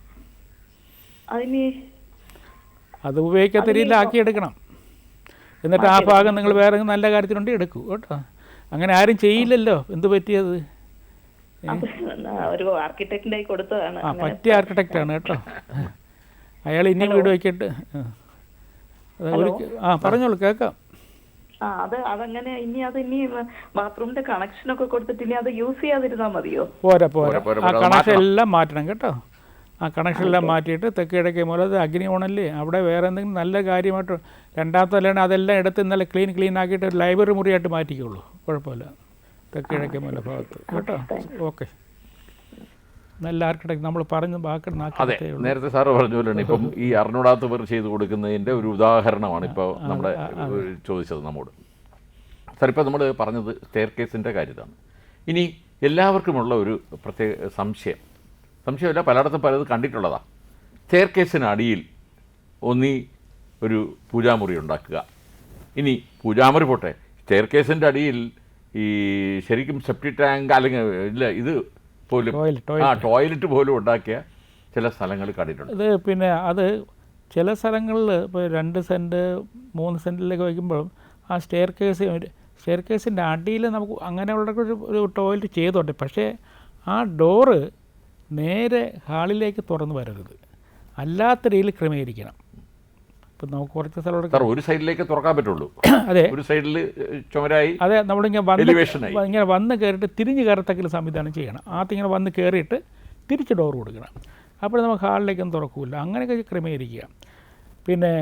അത് ഉപയോഗിക്കാത്ത രീതിയിൽ ആക്കിയെടുക്കണം. എന്നിട്ട് ആ ഭാഗം നിങ്ങൾ വേറെ നല്ല കാര്യത്തിനുണ്ടെങ്കിൽ എടുക്കൂ കേട്ടോ. അങ്ങനെ ആരും ചെയ്യില്ലല്ലോ, എന്ത് പറ്റിയത്? പറ്റിയ ആർക്കിടെക്റ്റാണ് കേട്ടോ അയാൾ. ഇനിയും വീട് വയ്ക്കട്ടെ. പറഞ്ഞോളൂ, കേൾക്കാം. അതങ്ങനെ ഇനി ബാത്റൂമിന്റെ കണക്ഷനൊക്കെ കൊടുത്തിട്ട് ഇനി അത് യൂസ് ചെയ്യാതിരുന്നാ മതിയോ? പോരാ. ആ കണക്ഷൻ എല്ലാം മാറ്റണം കേട്ടോ. ആ കണക്ഷനെല്ലാം മാറ്റിയിട്ട് തെക്ക് കിഴക്കേ മൂലത്ത് അഗ്നി ഓണല്ലേ അവിടെ വേറെ എന്തെങ്കിലും നല്ല കാര്യമായിട്ട് രണ്ടാമത്തെ അല്ലെങ്കിൽ അതെല്ലാം എടുത്ത് നല്ല ക്ലീൻ ആക്കിയിട്ട് ഒരു ലൈബ്രറി മുറിയായിട്ട് മാറ്റിക്കുള്ളൂ. കുഴപ്പമില്ല. തെക്ക് കിഴക്കേ മൂല ഭാഗത്ത് കേട്ടോ. ഓക്കെ. നല്ല ആർക്കിടെക്ട് നമ്മൾ പറഞ്ഞ അതെ, നേരത്തെ സാറ് പറഞ്ഞ പോലെയാണ് ഇപ്പം ഈ അറിഞ്ഞൂടാത്തവർ ചെയ്ത് കൊടുക്കുന്നതിൻ്റെ ഒരു ഉദാഹരണമാണ് ഇപ്പോൾ നമ്മുടെ ചോദിച്ചത് നമ്മോട്. സാർ ഇപ്പോൾ നമ്മൾ പറഞ്ഞത് സ്റ്റെയർ കേസിൻ്റെ കാര്യമാണ്. ഇനി എല്ലാവർക്കുമുള്ള ഒരു പ്രത്യേക സംശയമല്ല, പലയിടത്തും പലത് കണ്ടിട്ടുള്ളതാണ്. സ്റ്റെയർ കേസിന് അടിയിൽ ഒന്നീ ഒരു പൂജാമുറി ഉണ്ടാക്കുക. ഇനി പൂജാമുറി പോട്ടെ, സ്റ്റെയർ കേസിൻ്റെ അടിയിൽ ഈ ശരിക്കും സെപ്റ്റിക് ടാങ്ക് അല്ലെങ്കിൽ ഇല്ല ഇത് പോലും ടോയ്ലറ്റ് പോലും ഉണ്ടാക്കിയ ചില സ്ഥലങ്ങൾ കണ്ടിട്ടുണ്ട്. ഇത് പിന്നെ അത് ചില സ്ഥലങ്ങളിൽ ഇപ്പോൾ 2 സെൻറ്റ് 3 സെൻറ്റിലൊക്കെ വയ്ക്കുമ്പോഴും ആ സ്റ്റെയർ കേസിൻ്റെ അടിയിൽ നമുക്ക് അങ്ങനെയുള്ള ഒരു ടോയ്ലറ്റ് ചെയ്തോട്ടെ. പക്ഷേ ആ ഡോറ് നേരെ ഹാളിലേക്ക് തുറന്നു വരരുത്, അല്ലാത്ത രീതിയിൽ ക്രമീകരിക്കണം. ഇപ്പം നമുക്ക് കുറച്ച് സ്ഥലം ഒരു സൈഡിലേക്ക് തുറക്കാൻ പറ്റുള്ളൂ. അതെ, ഒരു സൈഡിൽ ചുമരായി. അതെ, നമ്മളിങ്ങനെ വന്ന് കയറിയിട്ട് തിരിഞ്ഞ് കയറത്തക്കിൽ സംവിധാനം ചെയ്യണം. ആദ്യം ഇങ്ങനെ വന്ന് കയറിയിട്ട് തിരിച്ച് ഡോർ കൊടുക്കണം. അപ്പോൾ നമുക്ക് ഹാളിലേക്കൊന്നും തുറക്കില്ല. അങ്ങനെയൊക്കെ ക്രമീകരിക്കുക. പിന്നെ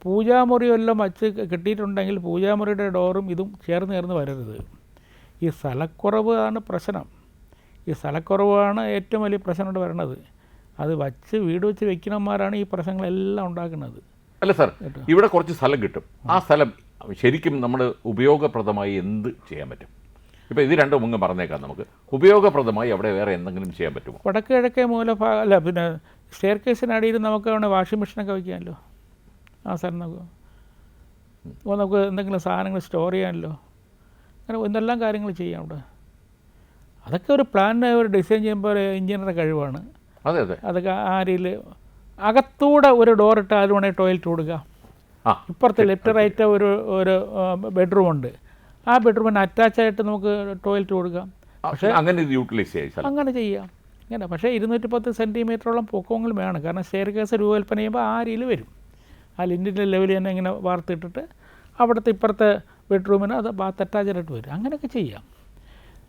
പൂജാമുറി വല്ലതും വച്ച് കിട്ടിയിട്ടുണ്ടെങ്കിൽ പൂജാമുറിയുടെ ഡോറും ഇതും ചേർന്ന് വരരുത്. ഈ സ്ഥലക്കുറവ് ആണ് പ്രശ്നം. ഈ സ്ഥലക്കുറവാണ് ഏറ്റവും വലിയ പ്രശ്നമായിട്ട് വരണത്. അത് വീട് വെച്ച് വെക്കണന്മാരാണ് ഈ പ്രശ്നങ്ങളെല്ലാം ഉണ്ടാക്കുന്നത്. അല്ല സാർ, ഇവിടെ കുറച്ച് സ്ഥലം കിട്ടും. ആ സ്ഥലം ശരിക്കും നമ്മൾ ഉപയോഗപ്രദമായി എന്ത് ചെയ്യാൻ പറ്റും? ഇപ്പോൾ ഇത് രണ്ടും മുങ്ങ് പറഞ്ഞേക്കാം. നമുക്ക് ഉപയോഗപ്രദമായി അവിടെ വേറെ എന്തെങ്കിലും ചെയ്യാൻ പറ്റുമോ? വടക്ക് കിഴക്കേ അല്ല പിന്നെ സ്റ്റെയർ കേസിനടിയിൽ നമുക്ക് അവിടെ വാഷിംഗ് മെഷീനൊക്കെ വയ്ക്കാമല്ലോ. ആ സ്ഥലം നമുക്ക് എന്തെങ്കിലും സാധനങ്ങൾ സ്റ്റോർ ചെയ്യാമല്ലോ. അങ്ങനെ എന്തെല്ലാം കാര്യങ്ങൾ ചെയ്യാം അവിടെ. അതൊക്കെ ഒരു പ്ലാൻ ഒരു ഡിസൈൻ ചെയ്യുമ്പോൾ എഞ്ചിനീയറുടെ കഴിവാണ്. അതെ അതെ, അതൊക്കെ ആ രീതിയിൽ അകത്തൂടെ ഒരു ഡോറിട്ട് അതിൽ വേണമെങ്കിൽ ടോയ്ലറ്റ് കൊടുക്കുക. ഇപ്പുറത്ത് ലെഫ്റ്റ് റൈറ്റ് ഒരു ബെഡ്റൂമുണ്ട്. ആ ബെഡ്റൂമിന് അറ്റാച്ചായിട്ട് നമുക്ക് ടോയ്ലറ്റ് കൊടുക്കാം. പക്ഷേ അങ്ങനെ യൂട്ടിലൈസ് ചെയ്യാം, അങ്ങനെ ചെയ്യാം. ഇങ്ങനെ പക്ഷേ 210 സെൻറ്റിമീറ്ററോളം പൊക്കമെങ്കിലും വേണം. കാരണം സ്റ്റെയർ കേസ് രൂപകൽപ്പന ചെയ്യുമ്പോൾ ആ രീതിയിൽ വരും. ആ ലിൻറ്റിൻ്റെ ലെവലിൽ തന്നെ ഇങ്ങനെ വാർത്തിട്ടിട്ട് അവിടുത്തെ ഇപ്പുറത്തെ ബെഡ്റൂമിന് അത് ബാത്ത് അറ്റാച്ചായിട്ട് വരും. അങ്ങനെയൊക്കെ ചെയ്യാം.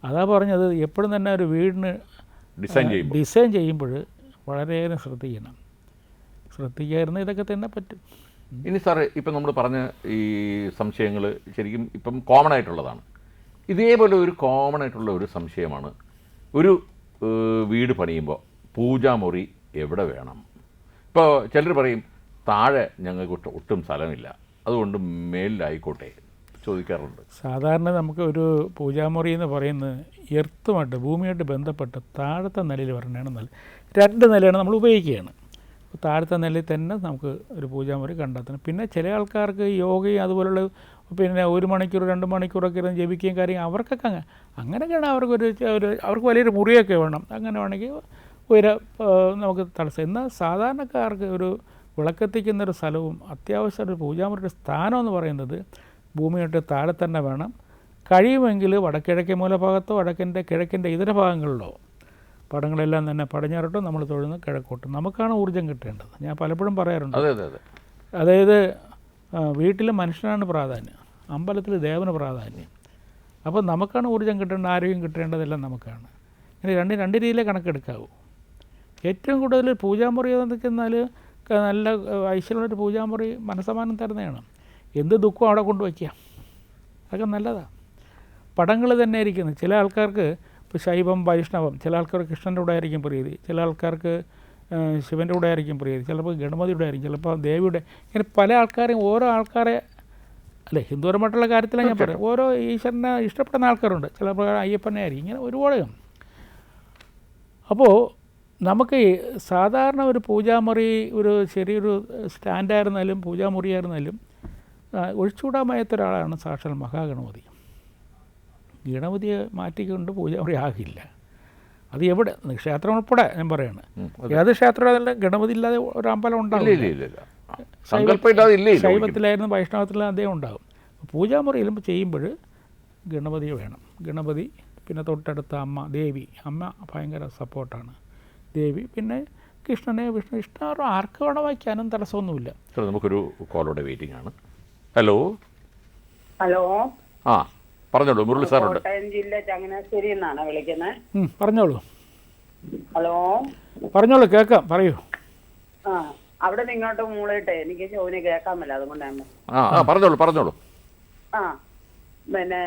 അതാ പറഞ്ഞത്, എപ്പോഴും തന്നെ ഒരു വീടിന് ഡിസൈൻ ചെയ്യുമ്പോൾ വളരെയേറെ ശ്രദ്ധിക്കായിരുന്നു. ഇതൊക്കെ തന്നെ പറ്റും. ഇനി സാറേ, ഇപ്പം നമ്മൾ പറഞ്ഞ ഈ സംശയങ്ങൾ ശരിക്കും ഇപ്പം കോമൺ ആയിട്ടുള്ളതാണ്. ഇതേപോലെ ഒരു കോമൺ ആയിട്ടുള്ള ഒരു സംശയമാണ്, ഒരു വീട് പണിയുമ്പോൾ പൂജാമുറി എവിടെ വേണം? ഇപ്പോൾ ചിലർ പറയും താഴെ ഞങ്ങൾക്ക് ഒട്ടും സ്ഥലമില്ല, അതുകൊണ്ട് മേലിലായിക്കോട്ടെ ചോദിക്കാറുണ്ട്. സാധാരണ നമുക്ക് ഒരു പൂജാമുറി എന്ന് പറയുന്നത് എർത്തുമായിട്ട് ഭൂമിയായിട്ട് ബന്ധപ്പെട്ട് താഴത്തെ നിലയിൽ വരണതാണ് നല്ലത്. 2 നിലയാണ് നമ്മൾ ഉപയോഗിക്കുകയാണ്. താഴത്തെ നിലയിൽ തന്നെ നമുക്ക് ഒരു പൂജാമുറി കണ്ടെത്തണം. പിന്നെ ചില ആൾക്കാർക്ക് യോഗയും അതുപോലുള്ള പിന്നെ 1 മണിക്കൂർ 2 മണിക്കൂറൊക്കെ ഇരുന്ന് ജപിക്കുകയും കാര്യം അവർക്കൊക്കെ അങ്ങനെയൊക്കെയാണ്. അവർക്ക് വലിയൊരു മുറിയൊക്കെ വേണം. അങ്ങനെ വേണമെങ്കിൽ നമുക്ക് തടസ്സം. എന്നാൽ സാധാരണക്കാർക്ക് ഒരു വിളക്കെത്തിക്കുന്നൊരു സ്ഥലവും അത്യാവശ്യം ഒരു പൂജാമുറിയുടെ സ്ഥാനം എന്ന് പറയുന്നത് ഭൂമിയായിട്ട് താഴെ തന്നെ വേണം. കഴിയുമെങ്കിൽ വടക്കിഴക്കേ മൂലഭാഗത്തോ വടക്കിൻ്റെ കിഴക്കിൻ്റെ ഇതര ഭാഗങ്ങളിലോ പടങ്ങളെല്ലാം തന്നെ പടിഞ്ഞാറോട്ടോ നമ്മൾ തൊഴുന്ന കിഴക്കോട്ടും നമുക്കാണ് ഊർജ്ജം കിട്ടേണ്ടത്. ഞാൻ പലപ്പോഴും പറയാറുണ്ട്. അതായത് വീട്ടിൽ മനുഷ്യനാണ് പ്രാധാന്യം, അമ്പലത്തിൽ ദേവന് പ്രാധാന്യം. അപ്പോൾ നമുക്കാണ് ഊർജ്ജം കിട്ടേണ്ടത്, ആരോഗ്യം കിട്ടേണ്ടതെല്ലാം നമുക്കാണ്. ഇങ്ങനെ രണ്ട് രീതിയിലേ കണക്കെടുക്കാവൂ. ഏറ്റവും കൂടുതൽ പൂജാമുറി എന്ന് വെച്ചാൽ നല്ല ഐശ്വര്യമുള്ളൊരു പൂജാമുറി മനസ്സമാനം തരുന്നതാണ്. എന്ത് ദുഃഖം അവിടെ കൊണ്ടുവയ്ക്കുക, അതൊക്കെ നല്ലതാണ്. പടങ്ങൾ തന്നെ ഇരിക്കുന്നത്. ചില ആൾക്കാർക്ക് ഇപ്പോൾ ശൈവം വൈഷ്ണവം, ചില ആൾക്കാർക്ക് കൃഷ്ണൻ്റെ കൂടെ ആയിരിക്കും പ്രീതി, ചില ആൾക്കാർക്ക് ശിവൻ്റെ കൂടെ ആയിരിക്കും പ്രീതി, ചിലപ്പോൾ ഗണപതിയുടെ ആയിരിക്കും, ചിലപ്പോൾ ദേവിയുടെ. ഇങ്ങനെ പല ആൾക്കാരെയും ഓരോ ആൾക്കാരെ അല്ലേ ഹിന്ദുപരമായിട്ടുള്ള കാര്യത്തിലാണ് ഞാൻ പറയാം. ഓരോ ഈശ്വരനെ ഇഷ്ടപ്പെടുന്ന ആൾക്കാരുണ്ട്, ചിലപ്പോൾ അയ്യപ്പനെ ആയിരിക്കും. ഇങ്ങനെ ഒരുപാട്. അപ്പോൾ നമുക്ക് സാധാരണ ഒരു പൂജാമുറി ഒരു ചെറിയൊരു സ്റ്റാൻഡായിരുന്നാലും പൂജാമുറിയായിരുന്നാലും ഒഴിച്ചുകൂടാമയത്ത ഒരാളാണ് സാക്ഷാൽ മഹാഗണപതി. ഗണപതിയെ മാറ്റിക്കൊണ്ട് പൂജാമുറി ആകില്ല. അത് എവിടെ ക്ഷേത്രം ഉൾപ്പെടെ ഞാൻ പറയാണ്. ഏത് ക്ഷേത്രമല്ല ഗണപതി ഇല്ലാതെ ഒരു അമ്പലം ഉണ്ടാവില്ല. ശൈവത്തിലായിരുന്നു വൈഷ്ണവത്തിലായിരുന്നു അദ്ദേഹം ഉണ്ടാകും. പൂജാമുറിയിലും ചെയ്യുമ്പോൾ ഗണപതി വേണം. ഗണപതി, പിന്നെ തൊട്ടടുത്ത അമ്മ ദേവി. അമ്മ ഭയങ്കര സപ്പോർട്ടാണ്. ദേവി, പിന്നെ കൃഷ്ണനെ വിഷ്ണു ഇഷ്ടം ആർക്ക് വേണം വയ്ക്കാനും തടസ്സമൊന്നുമില്ല. നമുക്കൊരു കോളോടെ വെയിറ്റിംഗ് ആണ്. ഹലോ ഹലോ, ആ പറഞ്ഞോളൂ, മുരളി സാറുണ്ട്. കോട്ടയം ജില്ല ചങ്ങനാശ്ശേരി എന്നാണ് വിളിക്കുന്നത്. പറഞ്ഞോളൂ. ഹലോ, പറഞ്ഞോളൂ, കേൾക്കാം, പറയൂ. ആ അവിടെ നിന്ന് ഇങ്ങോട്ട് മൂളിട്ടെ എനിക്ക് ചോദിന് കേൾക്കാൻ പറ്റില്ല, അതുകൊണ്ടാണ്. പറഞ്ഞോളൂ. ആ പിന്നെ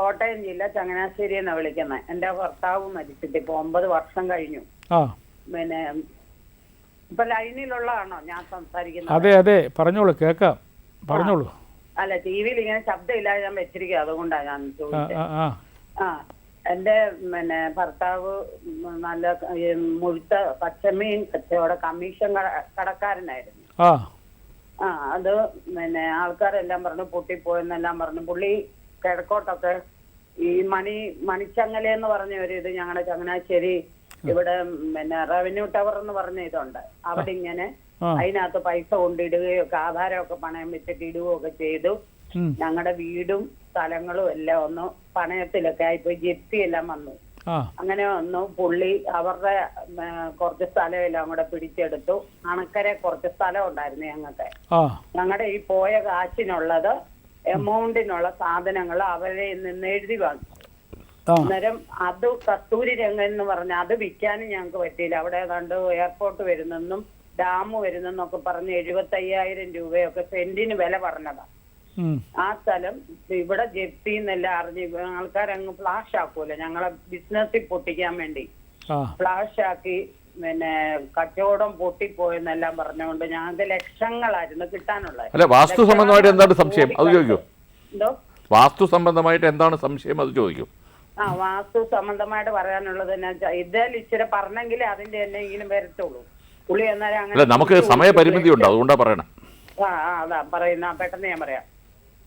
കോട്ടയം ജില്ല ചങ്ങനാശ്ശേരി എന്നാണ് വിളിക്കുന്നത്. എൻ്റെ ഭർത്താവ് മരിച്ചിട്ട് ഇപ്പൊ 9 വർഷം കഴിഞ്ഞു. പിന്നെ ഇപ്പൊ ലൈനിലുള്ളതാണോ ഞാൻ സംസാരിക്കുന്നത്? അതെ പറഞ്ഞോളൂ, കേൾക്കാം, പറഞ്ഞോളൂ. അല്ല, ടി വിയിൽ ഇങ്ങനെ ശബ്ദമില്ലാതെ ഞാൻ വെച്ചിരിക്കുക, അതുകൊണ്ടാണ് ഞാൻ ചോദിച്ചത്. എന്റെ പിന്നെ ഭർത്താവ് നല്ല മുഴുത്ത പച്ചമീൻ കച്ചവട കമ്മീഷൻ കടക്കാരനായിരുന്നു. അത് പിന്നെ ആൾക്കാരെല്ലാം പറഞ്ഞു പൊട്ടിപ്പോയെന്നെല്ലാം പറഞ്ഞു. പുള്ളി കിഴക്കോട്ടൊക്കെ ഈ മണിച്ചങ്ങല എന്ന് പറഞ്ഞ ഒരു ഇത് ഞങ്ങളുടെ ചങ്ങനാശ്ശേരി ഇവിടെ പിന്നെ റവന്യൂ ടവർ എന്ന് പറഞ്ഞ ഇതുണ്ട്. അവിടെ ഇങ്ങനെ അതിനകത്ത് പൈസ കൊണ്ടിടുകയൊക്കെ ആധാരമൊക്കെ പണയം വെച്ചിട്ട് ഇടുകയൊക്കെ ചെയ്തു. ഞങ്ങളുടെ വീടും സ്ഥലങ്ങളും എല്ലാം ഒന്ന് പണയത്തിലൊക്കെ ആയിപ്പോയി. ജപ്തി എല്ലാം വന്നു. അങ്ങനെ വന്നു. പുള്ളി അവരുടെ കുറച്ച് സ്ഥലം എല്ലാം കൂടെ പിടിച്ചെടുത്തു. അണക്കരെ കുറച്ച് സ്ഥലം ഉണ്ടായിരുന്നു ഞങ്ങൾക്ക്. ഞങ്ങളുടെ ഈ പോയ കാശിനുള്ളത് എമൗണ്ടിനുള്ള സാധനങ്ങൾ അവരെ നിന്ന് എഴുതി വാങ്ങി. അന്നേരം അത് കസ്തൂരി രംഗം എന്ന് പറഞ്ഞ അത് വിൽക്കാനും ഞങ്ങൾക്ക് പറ്റിയില്ല. അവിടെ ഏതാണ്ട് എയർപോർട്ട് വരുന്നെന്നും ഡാം വരുന്നെന്നൊക്കെ പറഞ്ഞ് 75,000 രൂപയൊക്കെ സെന്റിന് വില പറഞ്ഞതാ. ആ സ്ഥലം ഇവിടെ ജപ്തി എന്നെല്ലാം അറിഞ്ഞ് ആൾക്കാരങ്ങ് ഫ്ലാഷ് ആക്കൂല. ഞങ്ങളെ ബിസിനസ്സിൽ പൊട്ടിക്കാൻ വേണ്ടി ഫ്ലാഷ് ആക്കി. പിന്നെ കച്ചവടം പൊട്ടിപ്പോയെന്നെല്ലാം പറഞ്ഞുകൊണ്ട് ഞങ്ങൾക്ക് ലക്ഷങ്ങളായിരുന്നു കിട്ടാനുള്ളത്. വാസ്തു സംബന്ധമായിട്ട് എന്താണ് സംശയം അത് ചോദിക്കൂ. വാസ്തു സംബന്ധമായിട്ട് എന്താണ് സംശയം അത് ചോദിക്കൂ. വാസ്തു സംബന്ധമായിട്ട് പറയാനുള്ളത് എന്നാ വെച്ചാൽ ഇതിൽ ഇച്ചിരി പറഞ്ഞെങ്കിലേ അതിന്റെ എന്തെങ്കിലും വരത്തുള്ളൂ. പുള്ളി എന്നാലും നമുക്ക് സമയപരിമിതി ഉണ്ട്, അതുകൊണ്ടാ പറയണേ. അതാ പറയുന്ന, പെട്ടെന്ന് ഞാൻ പറയാം.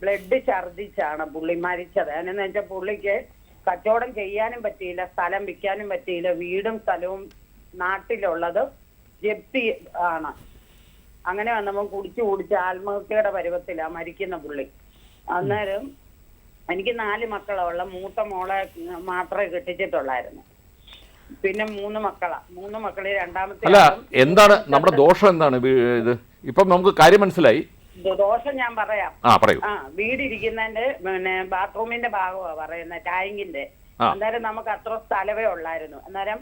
ബ്ലഡ് ഛർദിച്ചാണ് പുള്ളി മരിച്ചത്. അതിനെന്ന് വെച്ചാൽ പുള്ളിക്ക് കച്ചവടം ചെയ്യാനും പറ്റിയില്ല, സ്ഥലം വിൽക്കാനും പറ്റിയില്ല. വീടും സ്ഥലവും നാട്ടിലുള്ളത് ജപ്തി ആണ്. അങ്ങനെ വന്നപ്പോൾ കുടിച്ച് ആത്മഹത്യയുടെ പരുവത്തിലാണ് മരിക്കുന്ന പുള്ളി. അന്നേരം എനിക്ക് 4 മക്കളുള്ള മൂത്ത മോളെ മാത്രമേ കെട്ടിച്ചിട്ടുള്ളായിരുന്നു. പിന്നെ 3 മക്കളാ. 3 മക്കളിൽ രണ്ടാമത്തെ. അല്ല, എന്താണ് നമ്മുടെ ദോഷം? എന്താണ് ഇത്? ഇപ്പം നമുക്ക് കാര്യം മനസ്സിലായി. ദോഷം ഞാൻ പറയാം. പറയൂ. വീടിരിക്കുന്നതിന്റെ പിന്നെ ബാത്റൂമിന്റെ ഭാഗമാണ് പറയുന്നത്, ടാങ്കിന്റെ. അന്നേരം നമുക്ക് അത്ര സ്ഥലവേ ഉള്ളായിരുന്നു. അന്നേരം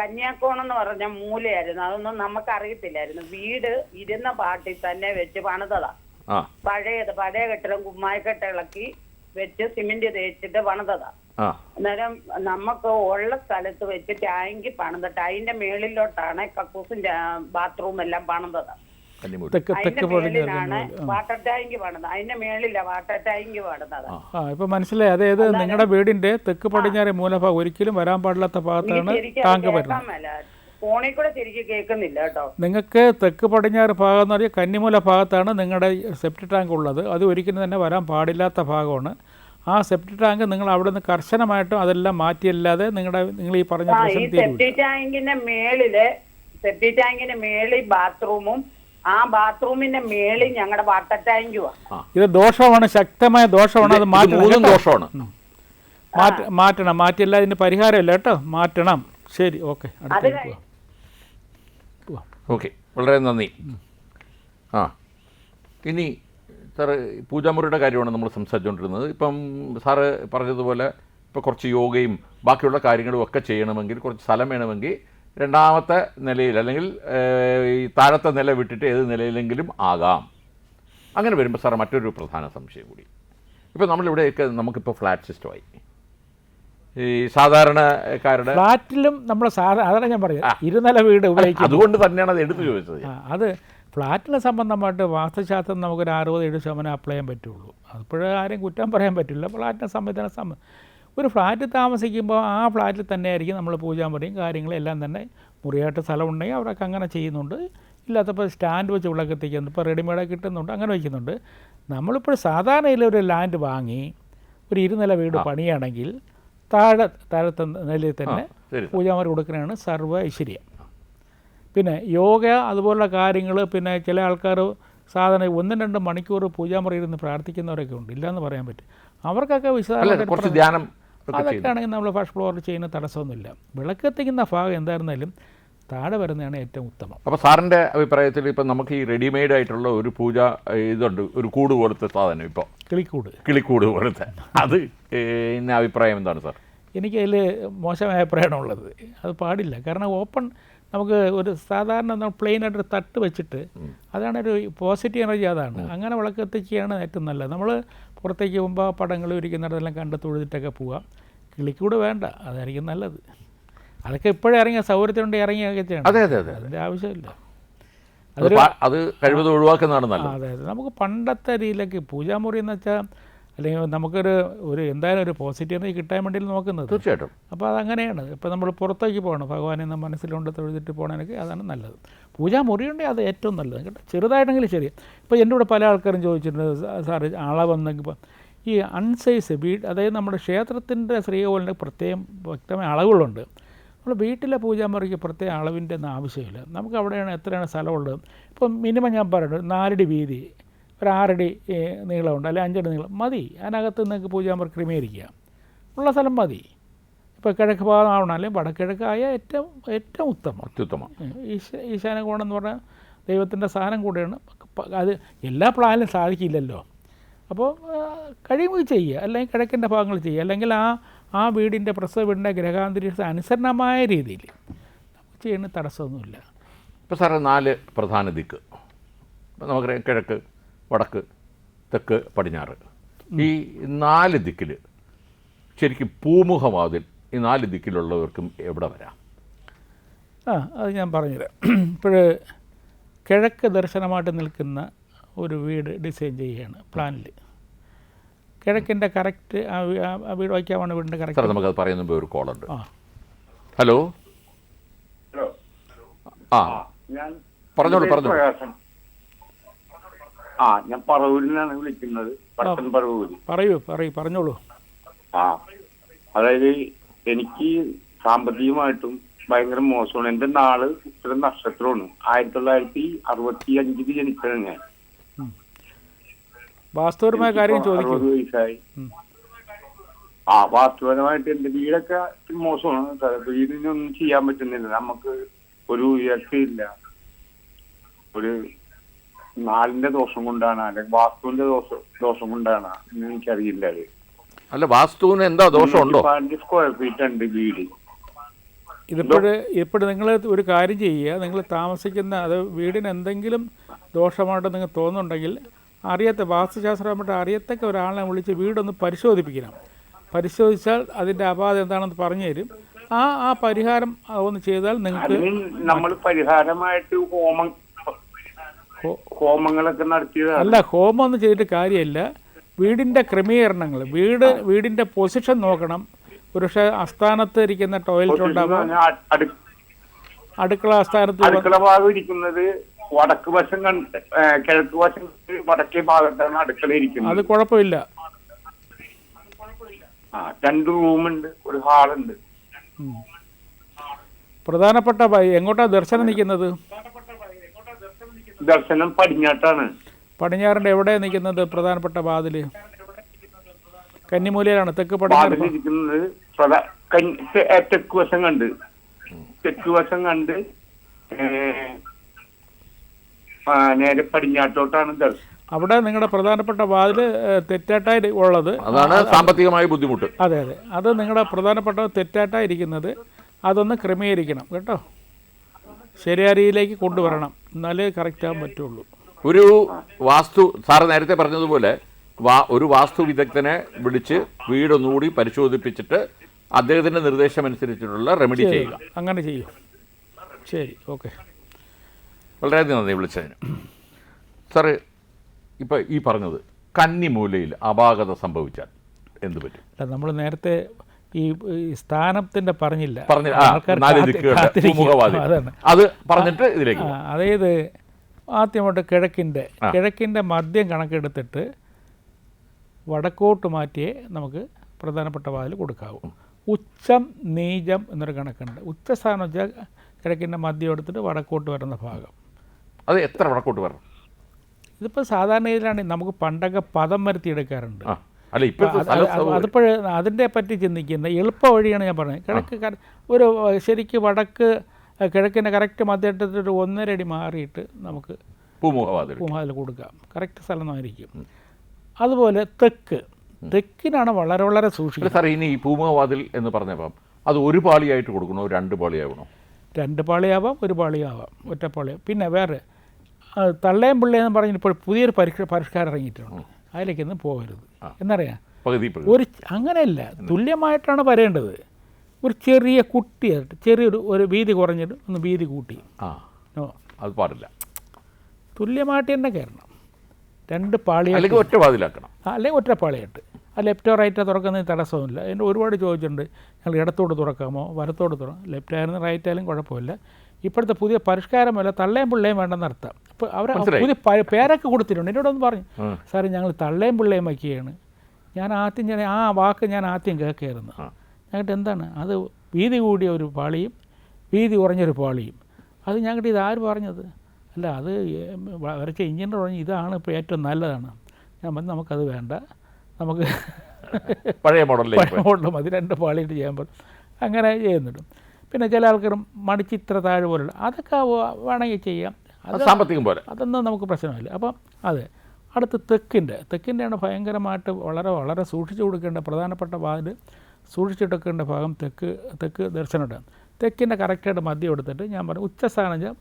കന്യാക്കോണം എന്ന് പറഞ്ഞ മൂലയായിരുന്നു. അതൊന്നും നമുക്ക് അറിയത്തില്ലായിരുന്നു. വീട് ഇരുന്ന പാട്ടിൽ തന്നെ വെച്ച് പണിതതാ. പഴയ കെട്ടിടം കുമ്മായക്കെട്ട് ഇളക്കി വെച്ച് സിമെന്റ് തേച്ചിട്ട് പണിതതാ. അന്നേരം നമുക്ക് ഉള്ള സ്ഥലത്ത് വെച്ച് ടാങ്ക് പണിതിട്ട് അതിന്റെ മേളിലോട്ടാണ് കക്കൂസും ബാത്റൂം എല്ലാം പണിതതാ. അതിന്റെ മേളിലാണ് വാട്ടർ ടാങ്ക് പണിത്. അതിന്റെ മേളില വാട്ടർ ടാങ്ക് പണിതതാ. ഇപ്പൊ മനസ്സിലായി. അതായത് നിങ്ങളുടെ വീടിന്റെ തെക്ക് പടിഞ്ഞാറ് മൂലഭാഗം ഒരിക്കലും വരാൻ പാടില്ലാത്ത ഭാഗത്താണ് ടാങ്ക് വരുന്നത്. ഫോണിൽ കൂടെ ശരിക്കും കേൾക്കുന്നില്ല കേട്ടോ. നിങ്ങൾക്ക് തെക്ക് പടിഞ്ഞാറ് ഭാഗം എന്ന് പറഞ്ഞാൽ കന്നിമൂല ഭാഗത്താണ് നിങ്ങളുടെ സെപ്റ്റിക് ടാങ്ക് ഉള്ളത്. അത് ഒരിക്കലും തന്നെ വരാൻ പാടില്ലാത്ത ഭാഗമാണ്. ആ സെപ്റ്റിക് ടാങ്ക് നിങ്ങൾ അവിടെ നിന്ന് കർശനമായിട്ടും അതെല്ലാം മാറ്റിയല്ലാതെ നിങ്ങൾ ഈ പറഞ്ഞ സെപ്റ്റിക് ടാങ്കിന്റെ മേളിൽ ബാത്റൂമും ആ ബാത്റൂമിന്റെ മേളിൽ ഞങ്ങളുടെ വാട്ടർ ടാങ്കുമാണ്. ഇത് ദോഷമാണ്, ശക്തമായ ദോഷമാണ്. അത് മാറ്റണം. മാറ്റിയല്ല ഇതിന് പരിഹാരമില്ല കേട്ടോ, മാറ്റണം. ശരി, ഓക്കെ. ഓക്കെ, വളരെ നന്ദി. ഇനി സാറ് പൂജാമുറിയുടെ കാര്യമാണ് നമ്മൾ സംസാരിച്ചുകൊണ്ടിരുന്നത്. ഇപ്പം സാറ് പറഞ്ഞതുപോലെ ഇപ്പോൾ കുറച്ച് യോഗയും ബാക്കിയുള്ള കാര്യങ്ങളും ഒക്കെ ചെയ്യണമെങ്കിൽ കുറച്ച് സ്ഥലം വേണമെങ്കിൽ രണ്ടാമത്തെ നിലയിൽ അല്ലെങ്കിൽ ഈ താഴത്തെ നില വിട്ടിട്ട് ഏത് നിലയിലെങ്കിലും ആകാം. അങ്ങനെ വരുമ്പോൾ സാർ മറ്റൊരു പ്രധാന സംശയം കൂടി. ഇപ്പോൾ നമ്മളിവിടെയൊക്കെ നമുക്കിപ്പോൾ ഫ്ലാറ്റ് സിസ്റ്റമായി. ഈ സാധാരണക്കാരുടെ ഫ്ലാറ്റിലും നമ്മൾ സാധാരണ ഞാൻ പറയാം ഇരുനില വീട് ഉപയോഗിക്കും. അതുകൊണ്ട് തന്നെയാണ് അത് എടുത്തു ചോദിച്ചത്. അത് ഫ്ലാറ്റിനെ സംബന്ധമായിട്ട് വാസ്തുശാസ്ത്രം നമുക്കൊരു 60-70% അപ്ലൈ ചെയ്യാൻ പറ്റുള്ളൂ. അതിപ്പോഴും ആരെയും കുറ്റം പറയാൻ പറ്റില്ല. ഫ്ലാറ്റിനെ സംബന്ധിച്ച ഒരു ഫ്ലാറ്റിൽ താമസിക്കുമ്പോൾ ആ ഫ്ലാറ്റിൽ തന്നെ ആയിരിക്കും നമ്മൾ പൂജാമുറിയും കാര്യങ്ങളും എല്ലാം തന്നെ. മുറിയായിട്ട് സ്ഥലം ഉണ്ടെങ്കിൽ അവരൊക്കെ അങ്ങനെ ചെയ്യുന്നുണ്ട്. ഇല്ലാത്തപ്പോൾ സ്റ്റാൻഡ് വെച്ച് വിളക്കെത്തിക്കുന്നുണ്ട്. ഇപ്പോൾ റെഡിമെയ്ഡായി കിട്ടുന്നുണ്ട്, അങ്ങനെ വയ്ക്കുന്നുണ്ട്. നമ്മളിപ്പോൾ സാധാരണ ഒരു ലാൻഡ് വാങ്ങി ഒരു ഇരുനില വീട് പണിയാണെങ്കിൽ താഴത്തെ നിലയിൽ തന്നെ പൂജാമുറി കൊടുക്കുന്നതാണ് സർവ്വ ഐശ്വര്യം. പിന്നെ യോഗ അതുപോലുള്ള കാര്യങ്ങൾ, പിന്നെ ചില ആൾക്കാർ സാധാരണ 1-2 മണിക്കൂർ പൂജാമുറി ഇരുന്ന് പ്രാർത്ഥിക്കുന്നവരൊക്കെ ഉണ്ട്. ഇല്ലയെന്ന് പറയാൻ പറ്റും. അവർക്കൊക്കെ ധ്യാനം അതൊക്കെ ആണെങ്കിൽ നമ്മൾ ഫസ്റ്റ് ഫ്ലോറിൽ ചെയ്യുന്ന തടസ്സമൊന്നുമില്ല. വിളക്കെത്തിക്കുന്ന ഭാഗം എന്തായിരുന്നാലും താഴെ വരുന്നതാണ് ഏറ്റവും ഉത്തമം. അപ്പോൾ സാറിൻ്റെ അഭിപ്രായത്തിൽ ഇപ്പം നമുക്ക് ഈ റെഡിമെയ്ഡ് ആയിട്ടുള്ള ഒരു പൂജ ഇതുണ്ട്, ഒരു കൂട് പോലത്തെ സാധനം, ഇപ്പോൾ കിളിക്കൂട് പോലത്തെ, അത് ഇന്ന അഭിപ്രായം എന്താണ് സാർ? എനിക്ക് അതിൽ മോശമായ അഭിപ്രായമാണ് ഉള്ളത്. അത് പാടില്ല. കാരണം ഓപ്പൺ നമുക്ക് ഒരു സാധാരണ നമ്മൾ പ്ലെയിനായിട്ടൊരു തട്ട് വെച്ചിട്ട് അതാണ് ഒരു പോസിറ്റീവ് എനർജി. അതാണ് അങ്ങനെ വിളക്ക് എത്തിക്കുകയാണ് ഏറ്റവും നല്ലത്. നമ്മൾ പുറത്തേക്ക് പോകുമ്പോൾ പടങ്ങൾ ഇരിക്കുന്നിടത്തെല്ലാം കണ്ട് തൊഴുതിട്ടൊക്കെ പോവുക. കിളിക്കൂട് വേണ്ട, അതായിരിക്കും നല്ലത്. അതൊക്കെ ഇപ്പോഴും ഇറങ്ങിയ സൗകര്യത്തിനുണ്ട് ഇറങ്ങിയൊക്കെ ചെയ്യണം. അതെ അതെ അതെ, അതിൻ്റെ ആവശ്യമില്ല. അത് കഴിവതും ഒഴിവാക്കുന്നതാണ് നല്ലത്. അതെ അതെ. നമുക്ക് പണ്ടത്തെ രീതിയിലേക്ക് പൂജാമുറി എന്ന് വെച്ചാൽ അല്ലെങ്കിൽ നമുക്കൊരു എന്തായാലും ഒരു പോസിറ്റീവ് എനർജി കിട്ടാൻ വേണ്ടിയിട്ട് നോക്കുന്നത്. തീർച്ചയായിട്ടും. അപ്പോൾ അതങ്ങനെയാണ്. ഇപ്പോൾ നമ്മൾ പുറത്തേക്ക് പോകണം, ഭഗവാനെ നമ്മൾ മനസ്സിലുണ്ട് തൊഴുതിട്ട് പോകണമെങ്കിൽ അതാണ് നല്ലത്. പൂജാമുറിയുണ്ടെങ്കിൽ അത് ഏറ്റവും നല്ലത് കേട്ടോ. ചെറുതായിട്ടെങ്കിലും ശരി. ഇപ്പോൾ എൻ്റെ കൂടെ പല ആൾക്കാരും ചോദിച്ചിട്ടുണ്ട്, സാറ് അളവെന്നെങ്കിൽ ഈ അൺസൈസ് അതായത് നമ്മുടെ ക്ഷേത്രത്തിൻ്റെ ശ്രീകോവിലിൻ്റെ പ്രത്യേകം വ്യക്തമായ അളവുകളുണ്ട്. നമ്മൾ വീട്ടിലെ പൂജാമുറിക്ക് പ്രത്യേക അളവിൻ്റെ ഒന്നും ആവശ്യമില്ല. നമുക്ക് അവിടെയാണ് എത്രയാണ് സ്ഥലമുള്ളത്. ഇപ്പം മിനിമം ഞാൻ പറയുന്നത് 4 അടി വീതി, ഒരു 6 അടി നീളമുണ്ട്, അല്ലെങ്കിൽ 5 അടി നീളം മതി. അതിനകത്ത് നിങ്ങൾക്ക് പൂജാമുറി ക്രമീകരിക്കുക, ഉള്ള സ്ഥലം മതി. ഇപ്പോൾ കിഴക്ക് ഭാഗം ആവണം, അല്ലെങ്കിൽ വടക്കിഴക്കായ ഏറ്റവും അത്യുത്തമം. ഈശാന കോണം എന്ന് പറഞ്ഞാൽ ദൈവത്തിൻ്റെ സാധനം കൂടെയാണ്. അത് എല്ലാ പ്ലാനിലും സാധിക്കില്ലല്ലോ. അപ്പോൾ കഴിയുമ്പോൾ ചെയ്യുക, അല്ലെങ്കിൽ കിഴക്കിൻ്റെ ഭാഗങ്ങൾ ചെയ്യുക, അല്ലെങ്കിൽ ആ വീടിൻ്റെ പ്രസവ വീടിൻ്റെ ഗ്രഹാന്തരീക്ഷ അനുസരണമായ രീതിയിൽ നമുക്ക് ചെയ്യുന്ന തടസ്സമൊന്നുമില്ല. ഇപ്പോൾ സാറേ 4 പ്രധാന ദിക്ക്, ഇപ്പോൾ നമുക്കറിയാം കിഴക്ക്, വടക്ക്, തെക്ക്, പടിഞ്ഞാറ്. ഈ 4 ദിക്കിൽ ശരിക്കും പൂമുഖവാതിൽ ഈ 4 ദിക്കിലുള്ളവർക്കും എവിടെ വരാം? അത് ഞാൻ പറഞ്ഞുതരാം. ഇപ്പോൾ കിഴക്ക് ദർശനമായിട്ട് നിൽക്കുന്ന ഒരു വീട് ഡിസൈൻ ചെയ്യുകയാണ് പ്ലാനിൽ. കിഴക്കിൻ്റെ കറക്റ്റ് ആ വീട് വയ്ക്കാമാണ് വീടിൻ്റെ കറക്റ്റ്. സാർ നമുക്കത് പറയുന്ന മുമ്പ് ഒരു കോളുണ്ട്. ഹലോ. ഞാൻ പറഞ്ഞോളൂ. ഞാൻ പറവൂരിൽ നിന്നാണ് വിളിക്കുന്നത്. പറഞ്ഞോളൂ. അതായത് എനിക്ക് സാമ്പത്തികമായിട്ടും ഭയങ്കര മോശമാണ്. എന്റെ നാള് ഉത്തര നക്ഷത്രമാണ്. 1965 ജനിച്ചതാണ് ഞാൻ. വാസ്തുപരമായ കാര്യം ചോദിക്കും. 60 വയസ്സായി. വാസ്തുപരമായിട്ട് എന്റെ വീടൊക്കെ മോശമാണ്. വീടിനൊന്നും ചെയ്യാൻ പറ്റുന്നില്ല. നമുക്ക് ഒരു ഉയർച്ചയില്ല. ഒരു നാലിന്റെ ദോഷം കൊണ്ടാണ്, അല്ലെങ്കിൽ വാസ്തുവിന്റെ ദോഷം കൊണ്ടാണ് എന്ന് എനിക്കറിയില്ല. അത് അല്ല, വാസ്തുവിന് എന്താ ദോഷമുണ്ടോ? 5 സ്ക്വയർ ഫീറ്റ് ഉണ്ട് വീട്. ഇപ്പോൾ നിങ്ങൾ ഒരു കാര്യം ചെയ്യുക. നിങ്ങൾ താമസിക്കുന്ന അത് വീടിന് എന്തെങ്കിലും ദോഷമായിട്ട് നിങ്ങൾക്ക് തോന്നുന്നുണ്ടെങ്കിൽ വാസ്തുശാസ്ത്രമായിട്ട് അറിയത്തക്ക ഒരാളെ വിളിച്ച് വീടൊന്ന് പരിശോധിപ്പിക്കണം. പരിശോധിച്ചാൽ അതിൻ്റെ അപാധ എന്താണെന്ന് പറഞ്ഞു തരും. ആ പരിഹാരം ഒന്ന് ചെയ്താൽ നിങ്ങൾക്ക് നമ്മൾ പരിഹാരമായിട്ട് ഹോമങ്ങളൊക്കെ നടത്തിയത് അല്ല. ഹോമം ഒന്നും ചെയ്തിട്ട് കാര്യമില്ല. വീടിൻ്റെ ക്രമീകരണങ്ങൾ, വീടിൻ്റെ പൊസിഷൻ നോക്കണം. ഒരു പക്ഷേ അസ്ഥാനത്ത് ഇരിക്കുന്ന ടോയ്ലറ്റ് ഉണ്ടാകും. അടുക്കള അടുക്കള ഭാഗം ഇരിക്കുന്നത് വടക്ക് വശം കിഴക്ക് വശം വടക്കേ ഭാഗത്താണ് അടുക്കള ഇരിക്കുന്നത്. അത് കുഴപ്പമില്ല. 2 റൂമുണ്ട്, ഒരു ഹാളുണ്ട്. പ്രധാനപ്പെട്ട എങ്ങോട്ടാ ദർശനം നിൽക്കുന്നത്? ദർശനം പടിഞ്ഞാട്ടാണ്. പടിഞ്ഞാറിൻ്റെ എവിടെയാണ് നിൽക്കുന്നത്? പ്രധാനപ്പെട്ട വാതില് കന്നിമൂലയിലാണ്. തെക്ക് പടിഞ്ഞാറ് ഇരിക്കുന്നത്. തെക്ക് വശം കണ്ട് നേരെ പടിഞ്ഞാട്ടോട്ടാണ് ദർശനം. അവിടെ നിങ്ങളുടെ പ്രധാനപ്പെട്ട വാതില് തെറ്റാട്ടായി ഉള്ളത്. അതാണ് സാമ്പത്തികമായ ബുദ്ധിമുട്ട്. അതെ. അത് നിങ്ങളുടെ പ്രധാനപ്പെട്ട തെറ്റായിട്ടിരിക്കുന്നത്. അതൊന്ന് ക്രമീകരിക്കണം കേട്ടോ. ശരിയായ രീതിയിലേക്ക് കൊണ്ടുവരണം, എന്നാലേ കറക്റ്റ് ആകാൻ പറ്റുള്ളൂ. ഒരു സാറ് നേരത്തെ പറഞ്ഞതുപോലെ ഒരു വാസ്തു വിദഗ്ധനെ വിളിച്ച് വീടൊന്നുകൂടി പരിശോധിപ്പിച്ചിട്ട് അദ്ദേഹത്തിൻ്റെ നിർദ്ദേശമനുസരിച്ചിട്ടുള്ള റെമഡി ചെയ്യുക. അങ്ങനെ ചെയ്യും. ശരി, ഓക്കെ. വളരെയധികം നന്ദി വിളിച്ചതിന്. സാറ് ഇപ്പോൾ ഈ പറഞ്ഞത് കന്നിമൂലയിൽ അപാകത സംഭവിച്ചാൽ എന്ത് പറ്റും? നമ്മൾ നേരത്തെ ഈ സ്ഥാനത്തിൻ്റെ പറഞ്ഞില്ല. അത് പറഞ്ഞിട്ട് ഇതിലേക്ക് അതായത് ആദ്യമായിട്ട് കിഴക്കിൻ്റെ മദ്യം കണക്കെടുത്തിട്ട് വടക്കോട്ട് മാറ്റിയേ നമുക്ക് പ്രധാനപ്പെട്ട വാതിൽ കൊടുക്കാവൂ. ഉച്ചം നീചം എന്നൊരു കണക്കുണ്ട്. ഉച്ചസ്ഥാനം വെച്ചാൽ കിഴക്കിൻ്റെ മദ്യം എടുത്തിട്ട് വടക്കോട്ട് വരുന്ന ഭാഗം. അത് എത്ര വടക്കോട്ട് വരണം? ഇതിപ്പോൾ സാധാരണ ഇതിലാണ്. നമുക്ക് പണ്ടൊക്കെ പദം വരുത്തിയെടുക്കാറുണ്ട്. അതിപ്പോൾ അതിൻ്റെ പറ്റി ചിന്തിക്കുന്ന എളുപ്പ വഴിയാണ് ഞാൻ പറഞ്ഞത്. കിഴക്ക് ഒരു ശരിക്ക് വടക്ക് കിഴക്കിൻ്റെ കറക്റ്റ് മധ്യത്തിൽ ഒരു 1.5 അടി മാറിയിട്ട് നമുക്ക് പൂമുഖവാതിൽ കൊടുക്കാം. കറക്റ്റ് സ്ഥലമായിരിക്കും. അതുപോലെ തെക്കിനാണ് വളരെ വളരെ സൂക്ഷിക്കുക. സാർ, ഇനി ഈ പൂമുഖവാതിൽ എന്ന് പറഞ്ഞപ്പം അത് ഒരു പാളിയായിട്ട് കൊടുക്കണോ 2 പാളിയാവണോ? 2 പാളിയാവാം, 1 പാളിയാവാം, ഒറ്റപ്പാളിയാവും. പിന്നെ വേറെ തള്ളയും പിള്ളയെന്ന് പറഞ്ഞിട്ട് ഇപ്പോൾ പുതിയൊരു പരിഷ്കാരം ഇറങ്ങിയിട്ടുണ്ട്. അതിലേക്കൊന്നും പോകരുത്. എന്നറിയാം, ഒരു അങ്ങനെയല്ല, തുല്യമായിട്ടാണ് വരേണ്ടത്. ഒരു ചെറിയ കുട്ടിയായിട്ട് ചെറിയൊരു വീതി കുറഞ്ഞിട്ട് ഒന്ന് വീതി കൂട്ടി അത് പാടില്ല. തുല്യമായിട്ട് തന്നെ കയറണം. 2 പാളിയായിട്ട് അല്ലെങ്കിൽ ഒറ്റ വാതിലാക്കണം, അല്ലെങ്കിൽ ഒറ്റപ്പാളിയായിട്ട്. ലെഫ്റ്റോ റൈറ്റോ തുറക്കുന്നതിന് തടസ്സമില്ല. എൻ്റെ ഒരുപാട് ചോദിച്ചിട്ടുണ്ട്, ഞങ്ങൾ ഇടത്തോട്ട് തുറക്കാമോ വലത്തോട്ട് തുറക്കാം. ലെഫ്റ്റ് ആയാലും റൈറ്റ് ആയാലും കുഴപ്പമില്ല. ഇപ്പോഴത്തെ പുതിയ പരിഷ്കാരമല്ല, തള്ളയും പിള്ളയും വേണ്ടെന്നർത്ഥം. അപ്പോൾ അവർ പുതിയ പേരൊക്കെ കൊടുത്തിട്ടുണ്ട്. എന്നോടൊന്ന് പറഞ്ഞു, സാറേ ഞങ്ങൾ തള്ളയും പിള്ളയും വയ്ക്കുകയാണ്. ഞാൻ ആ വാക്ക് ഞാൻ ആദ്യം കേൾക്കുകയായിരുന്നു. ഞങ്ങൾക്ക് എന്താണ് അത്, വീതി കൂടിയ ഒരു പാളിയും വീതി കുറഞ്ഞൊരു പാളിയും. അത് ഞങ്ങളുടെ ഇതാര് പറഞ്ഞത്? അല്ല, അത് വരച്ച എഞ്ചിനീയർ പറഞ്ഞ് ഇതാണ് ഇപ്പോൾ ഏറ്റവും നല്ലതാണ്. ഞാൻ പറഞ്ഞു നമുക്കത് വേണ്ട, നമുക്ക് പഴയ മോഡൽ മതി, 2 പാളിയിട്ട് ചെയ്യാൻ പറ്റും. അങ്ങനെ ചെയ്യുന്നുണ്ട്. പിന്നെ ചില ആൾക്കാരും മടിച്ചിത്ര താഴെ പോലുള്ള അതൊക്കെ വേണമെങ്കിൽ ചെയ്യാം. സാമ്പത്തികം പോലെ അതൊന്നും നമുക്ക് പ്രശ്നമില്ല. അപ്പം അതെ. അടുത്ത് തെക്കിൻ്റെയാണ് ഭയങ്കരമായിട്ട് വളരെ വളരെ സൂക്ഷിച്ചു കൊടുക്കേണ്ട പ്രധാനപ്പെട്ട വാതിൽ, സൂക്ഷിച്ചെടുക്കേണ്ട ഭാഗം തെക്ക് ദർശനമുണ്ട്. തെക്കിൻ്റെ കറക്റ്റായിട്ട് മദ്യം എടുത്തിട്ട് ഞാൻ പറഞ്ഞു ഉച്ചസ്ഥാനം,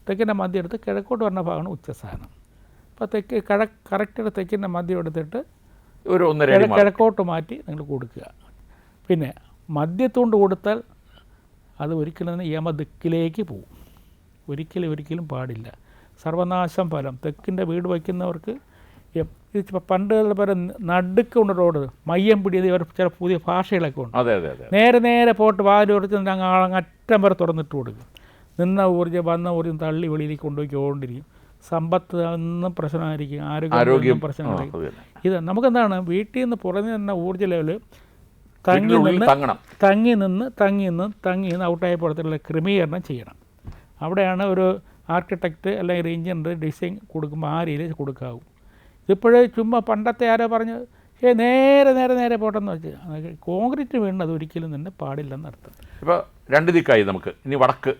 തെക്കിൻ്റെ മദ്യം എടുത്ത് കിഴക്കോട്ട് വരുന്ന ഭാഗമാണ് ഉച്ചസ്ഥാനം. അപ്പോൾ കറക്റ്റായിട്ട് തെക്കിൻ്റെ മദ്യം എടുത്തിട്ട് ഒരു കിഴക്കോട്ട് മാറ്റി നിങ്ങൾ കൊടുക്കുക. പിന്നെ മദ്യത്തുകൊണ്ട് കൊടുത്താൽ അത് ഒരിക്കലും തന്നെ യമദിക്കിലേക്ക് പോകും. ഒരിക്കലും പാടില്ല. സർവനാശം ഫലം. തെക്കിൻ്റെ വീട് വയ്ക്കുന്നവർക്ക് പണ്ട് പോലെ നടുക്കുണ്ട് റോഡ്, മയ്യം പിടിയത് ഇവർ ചില പുതിയ ഭാഷകളൊക്കെ ഉണ്ട്. നേരെ പോട്ട് വാതിൽ ഉറച്ച് അറ്റം വരെ തുറന്നിട്ട് കൊടുക്കും. നിന്ന ഊർജ്ജം വന്ന ഊർജ്ജം തള്ളി വെളിയിലേക്ക് കൊണ്ടുപോയിക്കൊണ്ടിരിക്കും. സമ്പത്ത് ഒന്നും പ്രശ്നമായിരിക്കും, ആരോഗ്യം പ്രശ്നമായിരിക്കും. ഇത് നമുക്കെന്താണ്, വീട്ടിൽ നിന്ന് പുറമെ തന്നെ ഊർജ്ജ ലെവൽ തങ്ങി നിന്ന് ഔട്ടായപ്പോഴത്തുള്ള ക്രമീകരണം ചെയ്യണം. അവിടെയാണ് ഒരു ആർക്കിടെക്റ്റ് അല്ലെങ്കിൽ ഒരു എഞ്ചിനീയർ ഡിസൈൻ കൊടുക്കുമ്പോൾ ആ രീതിയിൽ കൊടുക്കാവൂ. ഇതിപ്പോഴേ ചുമ്മാ പണ്ടത്തെ ആരോ പറഞ്ഞ് നേരെ പോട്ടെന്ന് വെച്ച് കോൺക്രീറ്റ് വീണത് ഒരിക്കലും തന്നെ പാടില്ലെന്നർത്ഥം. ഇപ്പോൾ 2 ദിക്കായി നമുക്ക്. ഇനി വടക്ക്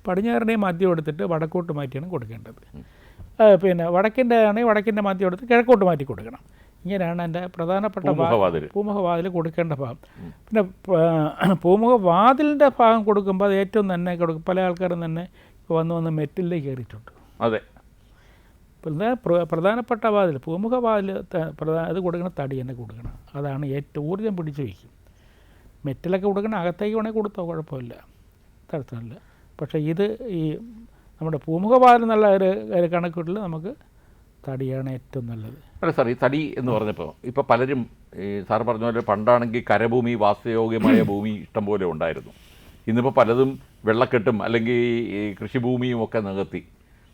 പടിഞ്ഞാറിനെയും മദ്യം എടുത്തിട്ട് വടക്കോട്ട് മാറ്റിയാണ് കൊടുക്കേണ്ടത്. പിന്നെ വടക്കിൻ്റെ ആണെങ്കിൽ വടക്കിൻ്റെ മദ്യം എടുത്ത് കിഴക്കോട്ട് മാറ്റി കൊടുക്കണം. ഇങ്ങനെയാണ് എൻ്റെ പ്രധാനപ്പെട്ട പൂമുഖവാതിൽ കൊടുക്കേണ്ട ഭാഗം. പിന്നെ പൂമുഖവാതിലിൻ്റെ ഭാഗം കൊടുക്കുമ്പോൾ അത് ഏറ്റവും തന്നെ കൊടുക്കും. പല ആൾക്കാരും തന്നെ വന്ന് മെറ്റിലേക്ക് കയറിയിട്ടുണ്ട്. അതെ, പ്രധാനപ്പെട്ട വാതിൽ പൂമുഖവാതിൽ ഇത് കൊടുക്കണം, തടി തന്നെ കൊടുക്കണം. അതാണ് ഏറ്റവും ഊർജ്ജം പിടിച്ചു വയ്ക്കും. മെറ്റലൊക്കെ കൊടുക്കണം, അകത്തേക്ക് വേണമെങ്കിൽ കൊടുത്തോ, കുഴപ്പമില്ല, തടസ്സമില്ല. പക്ഷേ ഇത് ഈ നമ്മുടെ പൂമുഖവാതിൽ എന്നുള്ള ഒരു കണക്കൂട്ടിൽ നമുക്ക് തടിയാണ് ഏറ്റവും നല്ലത്. അല്ല സാർ, ഈ തടി എന്ന് പറഞ്ഞപ്പോൾ ഇപ്പോൾ പലരും ഈ സാർ പറഞ്ഞ പോലെ പണ്ടാണെങ്കിൽ കരഭൂമി, വാസയോഗ്യമായ ഭൂമി ഇഷ്ടം പോലെ ഉണ്ടായിരുന്നു. ഇന്നിപ്പോൾ പലതും വെള്ളക്കെട്ടും അല്ലെങ്കിൽ ഈ കൃഷിഭൂമിയും ഒക്കെ നികത്തി.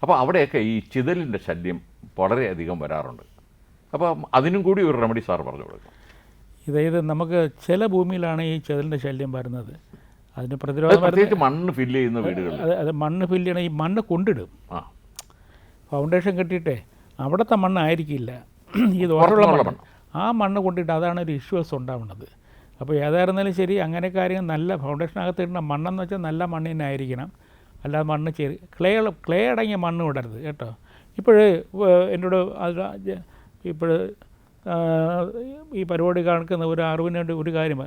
അപ്പോൾ അവിടെയൊക്കെ ഈ ചിതലിൻ്റെ ശല്യം വളരെയധികം വരാറുണ്ട്. അപ്പോൾ അതിനും കൂടി ഒരു റെമഡി സാർ പറഞ്ഞു കൊടുക്കും. ഇത് നമുക്ക് ചില ഭൂമിയിലാണ് ഈ ചിതലിൻ്റെ ശല്യം വരുന്നത്. അതിന് പ്രതിരോധം മണ്ണ് ഫില്ല് ചെയ്യുന്ന വീടുകൾ, അത് മണ്ണ് ഫില്ല് ചെയ്യണം. ഈ മണ്ണ് കൊണ്ടിടും, ഫൗണ്ടേഷൻ കെട്ടിയിട്ടേ അവിടുത്തെ മണ്ണായിരിക്കില്ല, ഈ ദോഷമുള്ള മണ്ണ്. ആ മണ്ണ് കൊണ്ടിട്ട് അതാണ് ഒരു ഇഷ്യൂസ് ഉണ്ടാവുന്നത്. അപ്പോൾ ഏതായിരുന്നാലും ശരി, അങ്ങനെ കാര്യം നല്ല ഫൗണ്ടേഷനകത്ത് ഇടുന്ന മണ്ണെന്ന് വെച്ചാൽ നല്ല മണ്ണ് തന്നെ ആയിരിക്കണം. അല്ലാതെ മണ്ണ് ക്ലേ അടങ്ങിയ മണ്ണ് വിടരുത് കേട്ടോ. എന്നോട് ഈ പരിപാടി കാണിക്കുന്ന ഒരു അറിവിന് വേണ്ടി ഒരു കാര്യം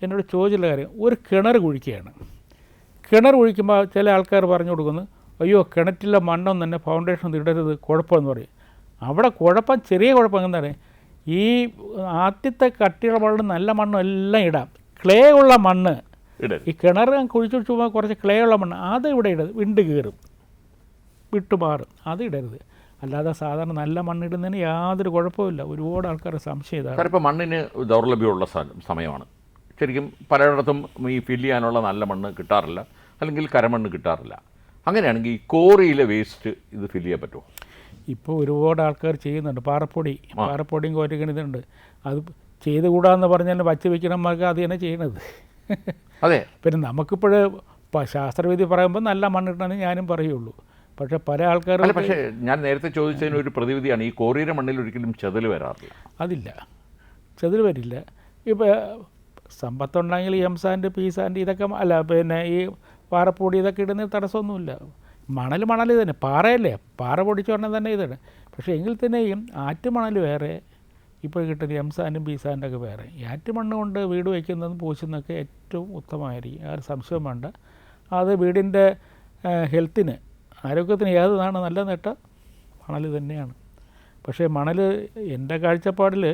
എന്നോട് ചോദിച്ചുള്ള കാര്യം, ഒരു കിണർ കുഴിക്കുകയാണ്. കിണർ കുഴിക്കുമ്പോൾ ചില ആൾക്കാർ പറഞ്ഞു കൊടുക്കുന്നു, അയ്യോ കിണറ്റിലെ മണ്ണൊന്നും തന്നെ ഫൗണ്ടേഷൻ ഇടരുത്, കുഴപ്പമെന്ന് പറയും. അവിടെ കുഴപ്പം, ചെറിയ കുഴപ്പം എന്താണ്, ഈ ആദ്യത്തെ കട്ടിയുള്ള മണ്ണും നല്ല മണ്ണും എല്ലാം ഇടാം. ക്ലേ ഉള്ള മണ്ണ്, ഈ കിണർ കുഴിച്ചു ചുമ്മാ കുറച്ച് ക്ലേ ഉള്ള മണ്ണ് അത് ഇവിടെ ഇടരുത്, വിണ്ട് കയറും, വിട്ടുമാറും, അത് ഇടരുത്. അല്ലാതെ സാധാരണ നല്ല മണ്ണിടുന്നതിന് യാതൊരു കുഴപ്പമില്ല. ഒരുപാട് ആൾക്കാരുടെ സംശയം ഇതാണ്. ഇപ്പോൾ മണ്ണിന് ദൗർലഭ്യമുള്ള സമയമാണ്. ശരിക്കും പലയിടത്തും ഈ ഫില്ല് ചെയ്യാനുള്ള നല്ല മണ്ണ് കിട്ടാറില്ല, അല്ലെങ്കിൽ കരമണ്ണ് കിട്ടാറില്ല. അങ്ങനെയാണെങ്കിൽ ഈ കോറിയിലെ വേസ്റ്റ് ഇത് ഫില്ല് ചെയ്യാൻ പറ്റുമോ? ഇപ്പോൾ ഒരുപാട് ആൾക്കാർ ചെയ്യുന്നുണ്ട്. പാറപ്പൊടിയും കോരിക്കണിതുണ്ട്. അത് ചെയ്തുകൂടാന്ന് പറഞ്ഞാൽ വച്ച് വയ്ക്കണമാർക്ക് അത് തന്നെ ചെയ്യണത്. അതെ. പിന്നെ നമുക്കിപ്പോഴ് ശാസ്ത്രവിധി പറയുമ്പോൾ നല്ല മണ്ണിട്ടണമെന്ന് ഞാനും പറയുള്ളൂ. പക്ഷേ പല ആൾക്കാരും, പക്ഷേ ഞാൻ നേരത്തെ ചോദിച്ചതിന് ഒരു പ്രതിവിധിയാണ്, ഈ കോറിയുടെ മണ്ണിൽ ഒരിക്കലും ചെതൽ വരാറില്ല. അതില്ല, ചെതൽ വരില്ല. ഇപ്പോൾ സമ്പത്തുണ്ടെങ്കിൽ എം സാൻഡ് പി സാൻഡ് ഇതൊക്കെ അല്ല പിന്നെ ഈ പാറപ്പൊടി ഇതൊക്കെ ഇടുന്നതിന് തടസ്സമൊന്നുമില്ല. മണൽ തന്നെ, പാറയല്ലേ, പാറ പൊടിച്ച് പറഞ്ഞാൽ തന്നെ ഇതാണ്. പക്ഷേ എങ്കിൽ തന്നെയും ആറ്റുമണൽ വേറെ, ഇപ്പോൾ കിട്ടുന്ന എം സാൻഡും ബി സാൻഡൊക്കെ വേറെ. ഈ ആറ്റുമണ്ണ് കൊണ്ട് വീട് വയ്ക്കുന്നതും പൂശുന്നതൊക്കെ ഏറ്റവും ഉത്തമമായിരിക്കും, ആ ഒരു സംശയം വേണ്ട. അത് വീടിൻ്റെ ഹെൽത്തിന്, ആരോഗ്യത്തിന് ഏതാണ് നല്ല നേട്ട മണൽ തന്നെയാണ്. പക്ഷേ മണൽ എൻ്റെ കാഴ്ചപ്പാടിൽ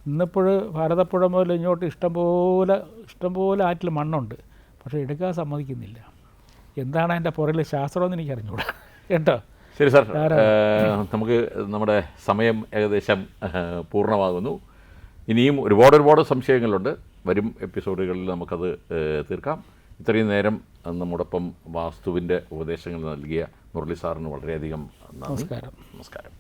ഇന്നിപ്പോൾ ഭാരതപ്പുഴ മുതൽ ഇങ്ങോട്ട് ഇഷ്ടംപോലെ ആറ്റിൽ മണ്ണുണ്ട്, പക്ഷേ എടുക്കാൻ സമ്മതിക്കുന്നില്ല. എന്താണ് അതിൻ്റെ പുറകിൽ ശാസ്ത്രമെന്ന് എനിക്ക് അറിഞ്ഞുകൂടാ കേട്ടോ. ശരി സാർ, നമുക്ക് നമ്മുടെ സമയം ഏകദേശം പൂർണ്ണമാകുന്നു. ഇനിയും ഒരുപാട് സംശയങ്ങളുണ്ട്. വരും എപ്പിസോഡുകളിൽ നമുക്കത് തീർക്കാം. ഇത്രയും നേരം നമ്മോടൊപ്പം വാസ്തുവിൻ്റെ ഉപദേശങ്ങൾ നൽകിയ മുരളി സാറിന് വളരെയധികം നന്ദി. നമസ്കാരം. നമസ്കാരം.